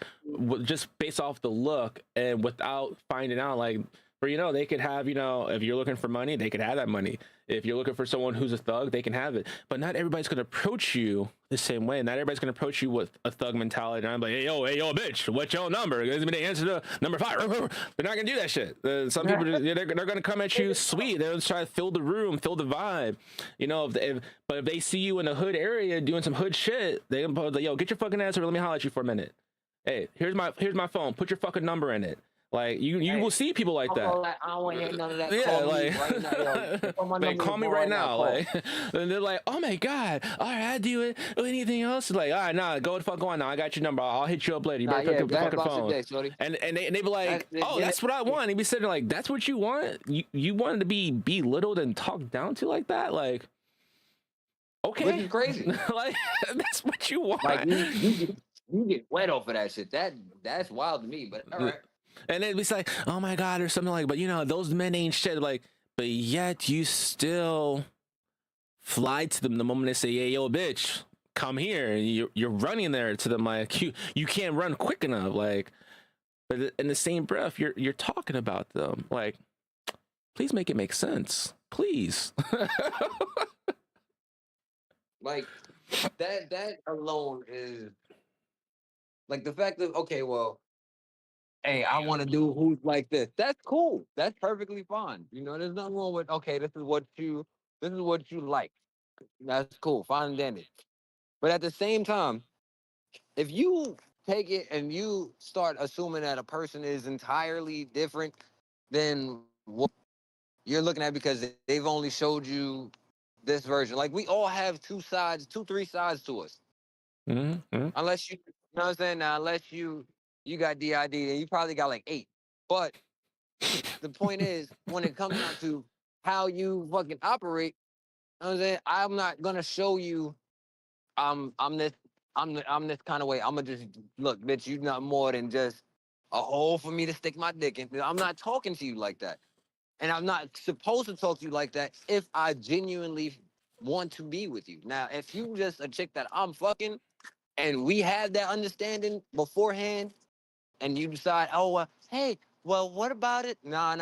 just based off the look, and without finding out, like, For they could have, if you're looking for money, they could have that money. If you're looking for someone who's a thug, they can have it. But not everybody's gonna approach you the same way. Not everybody's gonna approach you with a thug mentality. And I'm like, hey yo, bitch, what's your number? Give me the answer to number 5. They're not gonna do that shit. Some people, they're gonna come at you sweet. They're gonna try to fill the room, fill the vibe. But if they see you in a hood area doing some hood shit, they can pose like, yo, get your fucking ass over. Let me holler at you for a minute. Hey, here's my phone. Put your fucking number in it. Like you will see people like that. I don't want to hear none of that. Yeah, Call me right now. Like, and they're like, oh my god, all right, I do it. Anything else? Like, all right, nah, go the fuck on now. I got your number. I'll hit you up later. You better pick up your fucking phone. And they be like, that's what I want. And he be sitting there like, that's what you want? You wanted to be belittled and talked down to like that? Like, okay, which is crazy. Like, that's what you want. Like you get wet off of that shit. That's wild to me. But all right. And then it's like, oh my god, or something like, but those men ain't shit. Like, but yet you still fly to them the moment they say, hey, yo, bitch, come here. And you're running there to them like you can't run quick enough. Like, but in the same breath, you're talking about them. Like, please make it make sense, please. Like that alone is like the fact that okay, well. Hey, I want to do who's like this. That's cool. That's perfectly fine. There's nothing wrong with okay. This is what you like. That's cool. Fine and dandy. But at the same time, if you take it and you start assuming that a person is entirely different than what you're looking at because they've only showed you this version, like we all have 3 sides to us. Mm-hmm. Unless you know what I'm saying. Now, unless you got DID, and you probably got like 8. But the point is, when it comes down to how you fucking operate, you know what I'm saying, I'm not gonna show you I'm this kind of way. I'm gonna just look, bitch, you not more than just a hole for me to stick my dick in. I'm not talking to you like that. And I'm not supposed to talk to you like that if I genuinely want to be with you. Now, if you just a chick that I'm fucking and we had that understanding beforehand, and you decide, hey, well, what about it? Nah.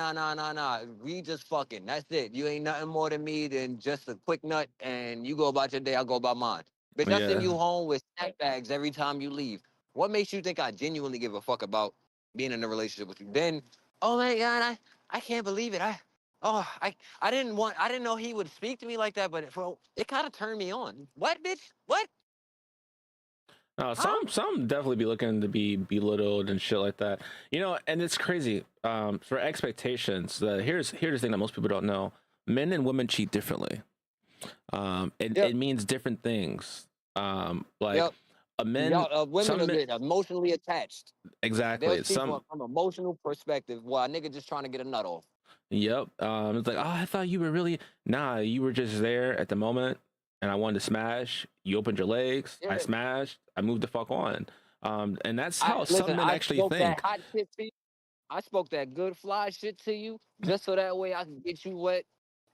We just fucking. That's it. You ain't nothing more than me than just a quick nut, and you go about your day, I'll go about mine. Bitch, I send you home with snack bags every time you leave. What makes you think I genuinely give a fuck about being in a relationship with you? Then, oh my God, I can't believe it. I didn't know he would speak to me like that, but it kind of turned me on. What, bitch? What? Some definitely be looking to be belittled and shit like that, and it's crazy. For expectations, here's the thing that most people don't know: men and women cheat differently. It means different things. A men, women get emotionally attached. Exactly. From an emotional perspective, while a nigga just trying to get a nut off. Yep. It's like, I thought you were really you were just there at the moment. And I wanted to smash. You opened your legs. I smashed. I moved the fuck on. And that's how some men actually think. That hot shit to you. I spoke that good fly shit to you just so that way I can get you wet.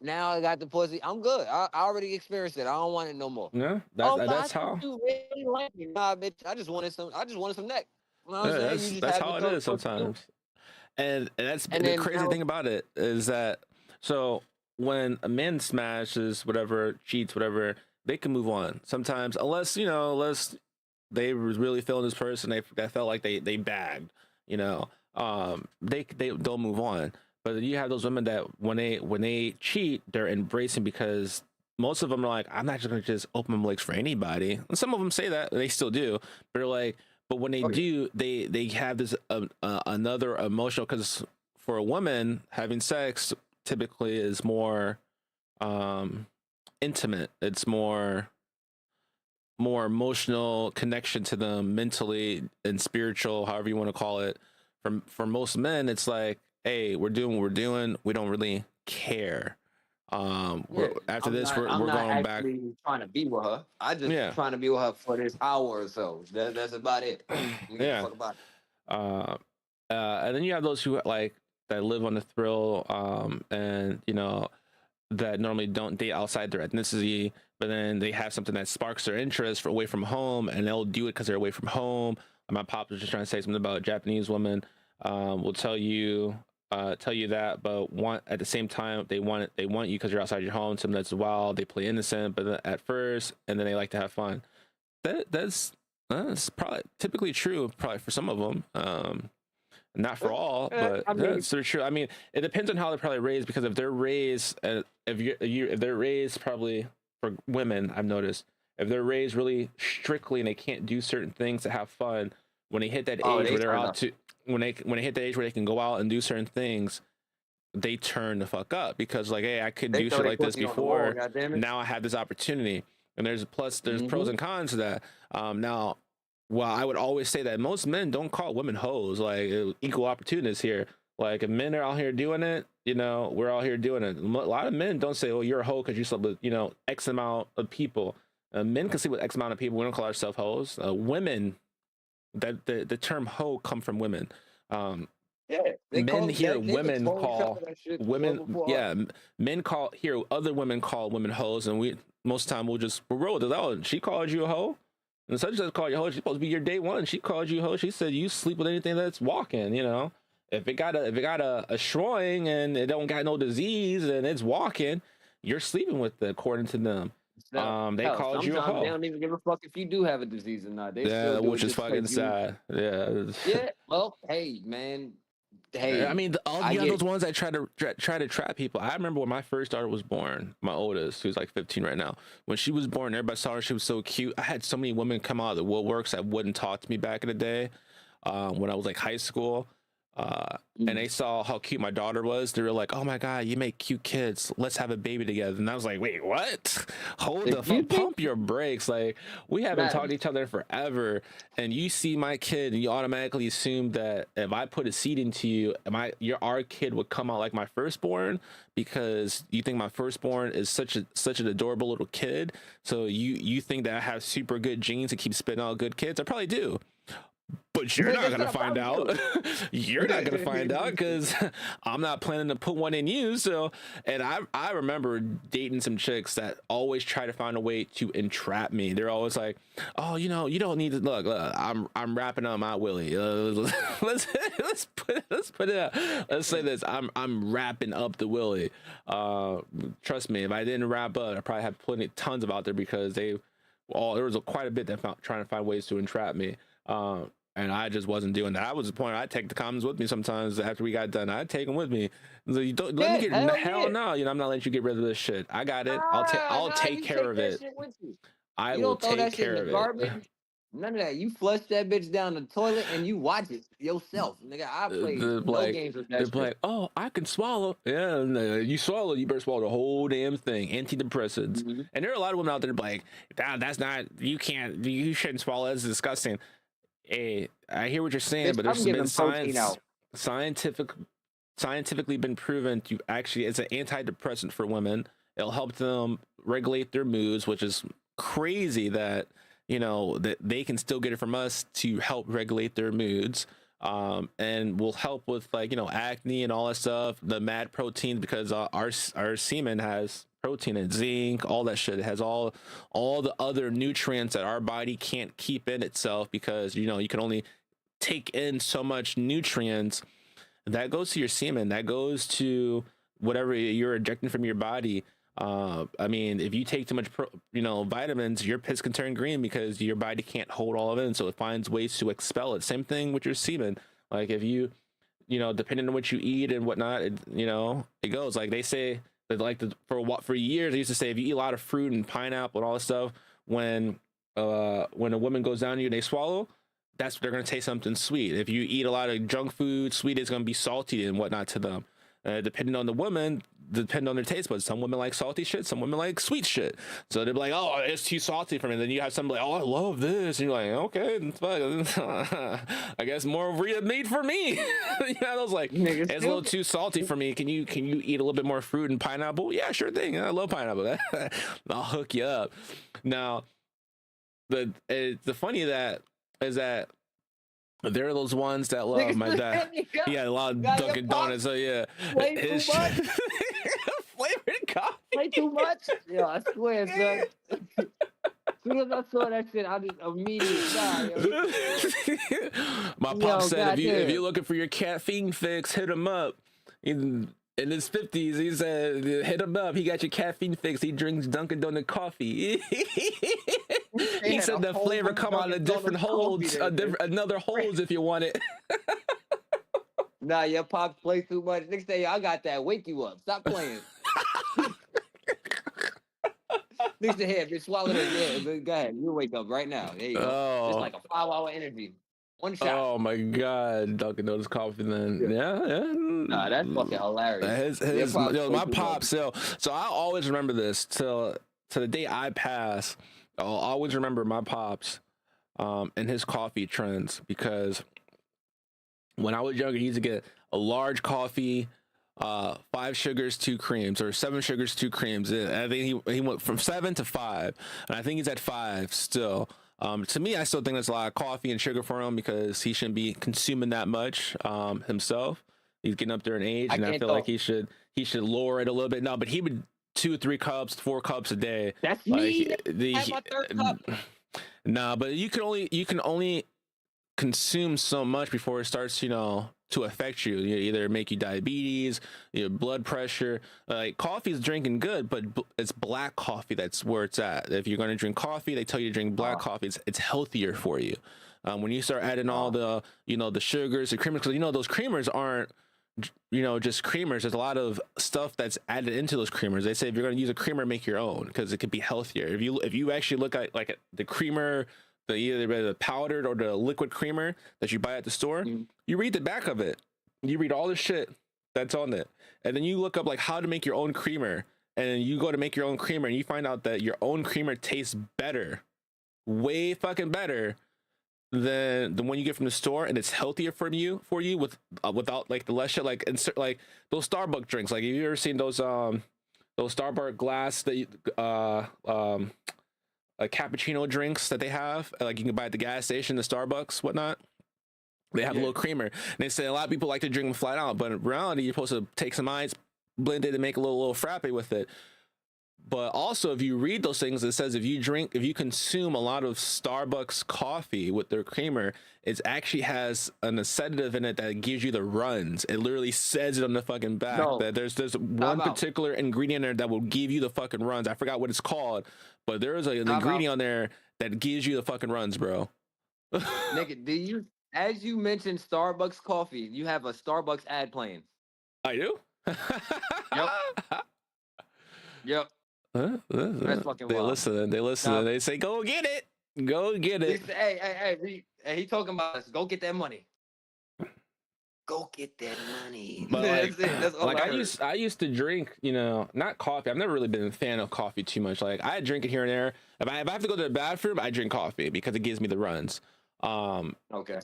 Now I got the pussy. I'm good. I already experienced it. I don't want it no more. Yeah, that's how. You really like me. Nah, bitch. I just wanted some neck. You know what I'm saying? That's how it is sometimes. And the crazy thing about it is that when a man smashes, whatever, cheats, whatever, they can move on sometimes, unless they was really feeling this person, they felt like they bagged, they'll move on. But you have those women that when they cheat, they're embracing, because most of them are like, I'm not just gonna just open my legs for anybody. And some of them say that, they still do, but they're like, but when they do, they have this another emotional, because for a woman, having sex typically is more intimate. It's more emotional connection to them, mentally and spiritual, however you want to call it. For most men, it's like, hey, we're doing what we're doing. We don't really care. After this, we're going back. Trying to be with her. I just trying to be with her for this hour or so. That's about it. Fuck about it. And then you have those who that live on the thrill, and that normally don't date outside their ethnicity, but then they have something that sparks their interest for away from home, and they'll do it because they're away from home. My pop was just trying to say something about a Japanese woman. Will tell you tell you that, but want at the same time they want you because you're outside your home. Something that's wild. They play innocent, but at first, and then they like to have fun. That's probably typically true, probably for some of them. Not for all, but I mean, that's sort of true. I mean, it depends on how they're probably raised because if they're raised, if they're raised probably for women, I've noticed if they're raised really strictly and they can't do certain things to have fun, when they hit that age where they're out to when they hit the age where they can go out and do certain things, they turn the fuck up because like, hey, I couldn't do shit like this before. Now I have this opportunity, and there's pros and cons to that. Now, well, I would always say that most men don't call women hoes. Like equal opportunities here. Like if men are out here doing it, we're all here doing it. A lot of men don't say, "Oh, you're a hoe because you slept with X amount of people." Men can sleep with X amount of people. We don't call ourselves hoes. Women, that the term hoe come from women. Men hear women call women, yeah, men call here other women call women hoes, and we most time we'll roll with it. Oh, she called you a hoe, and such as called you a hoe. She's supposed to be your day one. She called you a hoe. She said you sleep with anything that's walking. If it got a shroing and it don't got no disease and it's walking, you're sleeping with it according to them. They called you a hoe. They don't even give a fuck if you do have a disease or not. They Yeah, still do which it is just fucking 'cause sad. Yeah. Yeah. Well, hey, man. Hey, I mean, those ones that try to trap people. I remember when my first daughter was born, my oldest, who's like 15 right now. When she was born, everybody saw her. She was so cute. I had so many women come out of the woodworks that wouldn't talk to me back in the day, when I was like high school. And they saw how cute my daughter was. They were like, "Oh my god, you make cute kids. Let's have a baby together." And I was like, "Wait, what? Hold the fuck, pump your brakes. Like, we haven't talked to each other forever, and you see my kid, and you automatically assume that if I put a seed into you, our kid would come out like my firstborn because you think my firstborn is such an adorable little kid. So you think that I have super good genes to keep spitting out good kids. I probably do." But you're not gonna find out. You're not gonna find out because I'm not planning to put one in you. So, and I remember dating some chicks that always try to find a way to entrap me. They're always like, "Oh, you don't need to look. I'm wrapping up my willy. Let's put it out. Let's say this. I'm wrapping up the willy. Trust me, if I didn't wrap up, I probably have tons of out there because there was quite a bit that trying to find ways to entrap me. And I just wasn't doing that. I was the point. I'd take the condoms with me sometimes after we got done. I'd take them with me. So you don't let me get hell no. I'm not letting you get rid of this shit. I got it. I'll take care of it. I will take care of it. None of that. You flush that bitch down the toilet and you watch it yourself, nigga. I play no games with that shit. They're like, "Oh, I can swallow." Yeah, and, you swallow. You better swallow the whole damn thing. Antidepressants. And there are a lot of women out there like, "That's not. You can't. You shouldn't swallow. That's disgusting." Hey, I hear what you're saying, but there's been scientifically been proven to actually, it's an antidepressant for women. It'll help them regulate their moods, which is crazy that that they can still get it from us to help regulate their moods, and will help with like acne and all that stuff. The mad protein, because our semen has protein and zinc, all that shit. It has all the other nutrients that our body can't keep in itself because you can only take in so much nutrients. That goes to your semen, that goes to whatever you're ejecting from your body. I mean, if you take too much vitamins, your piss can turn green because your body can't hold all of it, and so it finds ways to expel it. Same thing with your semen. Like if you depending on what you eat and whatnot, it goes. Like they say that for years they used to say if you eat a lot of fruit and pineapple and all this stuff, when a woman goes down to you and they swallow, that's they're gonna taste something sweet. If you eat a lot of junk food, sweet is gonna be salty and whatnot to them. Depending on the woman, depending on their taste buds. Some women like salty shit, some women like sweet shit. So they're like, "Oh, it's too salty for me." And then you have somebody like, "Oh, I love this," and you're like, "Okay, it's fine. I guess more Rhea made for me." I was like, "It's a little too salty for me. Can you eat a little bit more fruit and pineapple?" "Yeah, sure thing. I love pineapple. I'll hook you up." Now, the funny that is that there are those ones that love my dad. Yeah, a lot of Dunkin' Donuts. So yeah, way too much. Flavored coffee. Way too much. Yeah, I swear, son. As soon as I saw that shit, I just immediately died. My pop said, if you're looking for your caffeine fix, hit him up. in his 50s. He said, "Hit him up. He got your caffeine fix. He drinks Dunkin' Donut coffee." He said the flavor come out of different holes, another holes if you want it. Nah, your pops play too much. Next day, I got that. Wake you up. Stop playing. Next to him, just swallow this. Yeah, go ahead. You wake up right now. There you go. It's like a 5-hour interview. One shot. Oh my god, Dunkin' Donuts coffee. Then yeah. Nah, that's fucking hilarious. My pops. So I always remember this till to the day I pass. I'll always remember my pops, and his coffee trends, because when I was younger, he used to get a large coffee, 5 sugars, 2 creams, or 7 sugars, 2 creams. I think he went from 7 to 5, and I think he's at 5 still. To me, I still think that's a lot of coffee and sugar for him, because he shouldn't be consuming that much himself. He's getting up there in age, and I feel like he should lower it a little bit. No, but he would 2 or 3 cups, 4 cups a day. That's me. Have my third cup. Nah, but you can only consume so much before it starts, to affect you. Either make you diabetes, your blood pressure. Like, coffee is drinking good, but it's black coffee that's where it's at. If you're going to drink coffee, they tell you to drink black coffee. It's healthier for you. When you start adding all the the sugars, the creamers, because those creamers aren't just creamers. There's a lot of stuff that's added into those creamers. They say if you're going to use a creamer, make your own, because it could be healthier. If you actually look at like the creamer, either the powdered or the liquid creamer that you buy at the store, you read the back of it. You read all the shit that's on it, and then you look up like how to make your own creamer, and you go to make your own creamer, and you find out that your own creamer tastes better, way fucking better than the one you get from the store, and it's healthier for you without like the less shit, like insert like those Starbucks drinks. Like, have you ever seen those Starbucks glass that cappuccino drinks that they have, like you can buy at the gas station, the Starbucks, whatnot? They have a little creamer, and they say a lot of people like to drink them flat out, but in reality, you're supposed to take some ice, blend it, and make a little frappe with it. But also, if you read those things, it says if you consume a lot of Starbucks coffee with their creamer, it actually has a sedative in it that gives you the runs. It literally says it on the fucking back that there's one particular ingredient there that will give you the fucking runs. I forgot what it's called, but there is an ingredient on there that gives you the fucking runs, bro. Nigga, as you mentioned Starbucks coffee, you have a Starbucks ad playing. I do? Yep. That's fucking wild. They listen. They say, "Go get it. Go get it." Hey, he talking about us. Go get that money. Go get that money. But like I used to drink, not coffee. I've never really been a fan of coffee too much. Like, I drink it here and there. If I have to go to the bathroom, I drink coffee because it gives me the runs. Okay.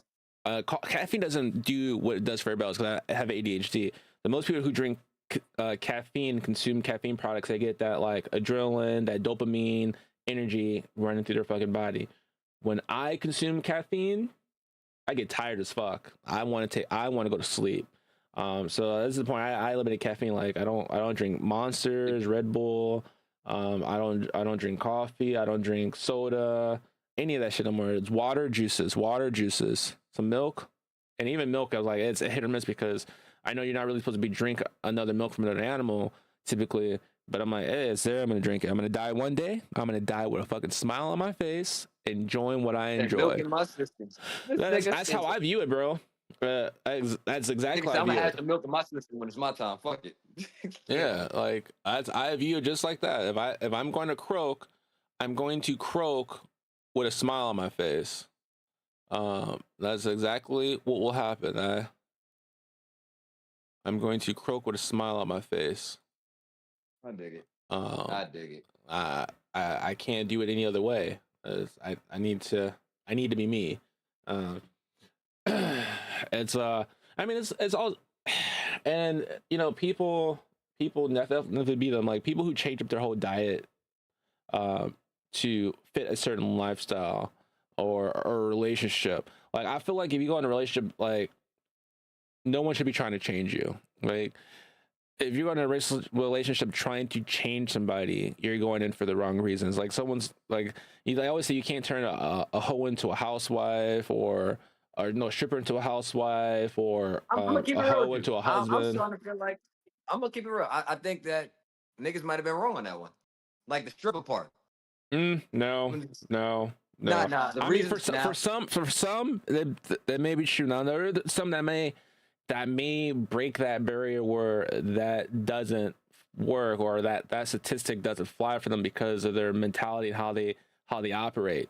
Caffeine doesn't do what it does for everybody else, because I have ADHD. The most people who drink consume caffeine products, they get that like adrenaline, that dopamine, energy running through their fucking body. When I consume caffeine, I get tired as fuck. I want to go to sleep. So this is the point. I eliminate caffeine. Like, I don't drink Monsters, Red Bull. I don't drink coffee. I don't drink soda, any of that shit no more. It's water, juices, some milk, and even milk. I was like, it's a hit or miss, because I know you're not really supposed to be drink another milk from another animal typically, but I'm like, hey, it's there. I'm gonna drink it. I'm gonna die one day. I'm gonna die with a fucking smile on my face, enjoying what I enjoy. Milk in my system. That's how I view it, bro. That's exactly how I view it. I'm gonna have some milk in my system when it's my time. Fuck it. Yeah, like I view it just like that. If I'm going to croak, I'm going to croak with a smile on my face. That's exactly what will happen. I'm going to croak with a smile on my face. I dig it. I dig it. I can't do it any other way. I need to be me. It's it's all, and people definitely be them, like people who change up their whole diet to fit a certain lifestyle or a relationship. Like, I feel like if you go in a relationship, like, no one should be trying to change you. Like, if you're in a relationship trying to change somebody, you're going in for the wrong reasons. Like, someone's like, I always say you can't turn a hoe into a housewife, or or no stripper into a housewife, or I'm gonna keep a it real hoe with you. into a I'm husband. starting to feel like I'm gonna keep it real. I think that niggas might have been wrong on that one, like the stripper part. No, no, Nah, no. nah. The I mean, reasons now. for some that may be true. Now there are some that may break that barrier where that doesn't work, or that statistic doesn't fly for them because of their mentality and how they operate.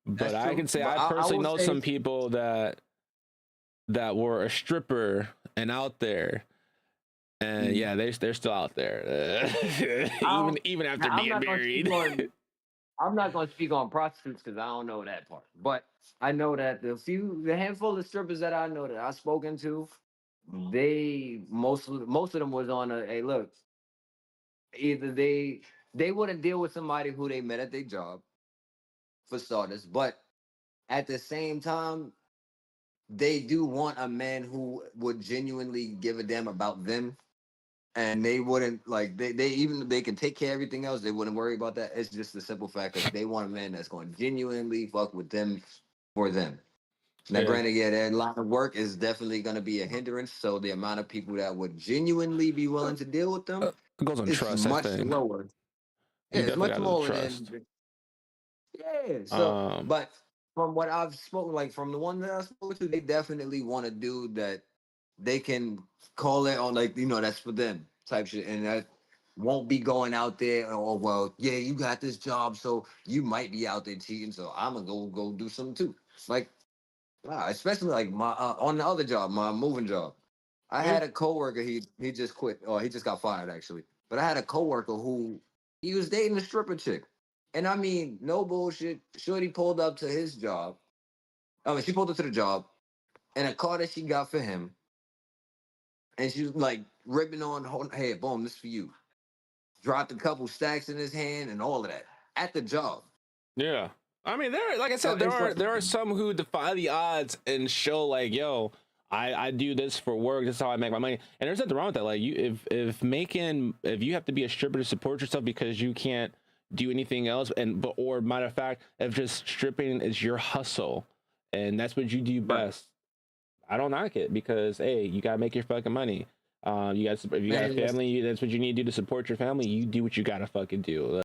But That's I true. can say But I I personally will know say, some people that were a stripper and out there, and mm, yeah, they're still out there, I'll, even now, after being married. I'm not gonna speak on prostitutes because I don't know that part. But I know that the handful of strippers that I know that I've spoken to, they most of them was on a hey look, either they wouldn't deal with somebody who they met at their job for starters, but at the same time, they do want a man who would genuinely give a damn about them. And they wouldn't like they even if they can take care of everything else, they wouldn't worry about that. It's just the simple fact of they want a man that's going to genuinely fuck with them for them. Now, Yeah, granted, yeah, their line of work is definitely going to be a hindrance. So the amount of people that would genuinely be willing to deal with them it goes on is trust, I much think. lower. Yeah, You it's definitely much got to lower trust. than yeah. So, um but from what I've spoken, like from the one that I spoke to, they definitely want a dude that they can call it on, like that's for them type shit, and that won't be going out there. Oh well, yeah, you got this job, so you might be out there cheating. So I'm gonna go do something too. Like, wow, especially like my on the other job, my moving job. I yeah, had a coworker. He just quit. Or he just got fired actually. But I had a coworker who he was dating a stripper chick, and I mean, no bullshit. Shorty pulled up to his job. I mean, she pulled up to the job in a car that she got for him, and she was like ripping on, hey, boom, this for you. Dropped a couple stacks in his hand and all of that at the job. yeah. I mean, like I So said, it's like, there are some who defy the odds and show like, yo, I do this for work. This is how I make my money. And there's nothing wrong with that. Like if you have to be a stripper to support yourself because you can't do anything else, or matter of fact, if just stripping is your hustle and that's what you do right, best, I don't knock it, because hey, you gotta make your fucking money. You got, if you got a man. family, that's what you need to do to support your family. You do what you gotta fucking do.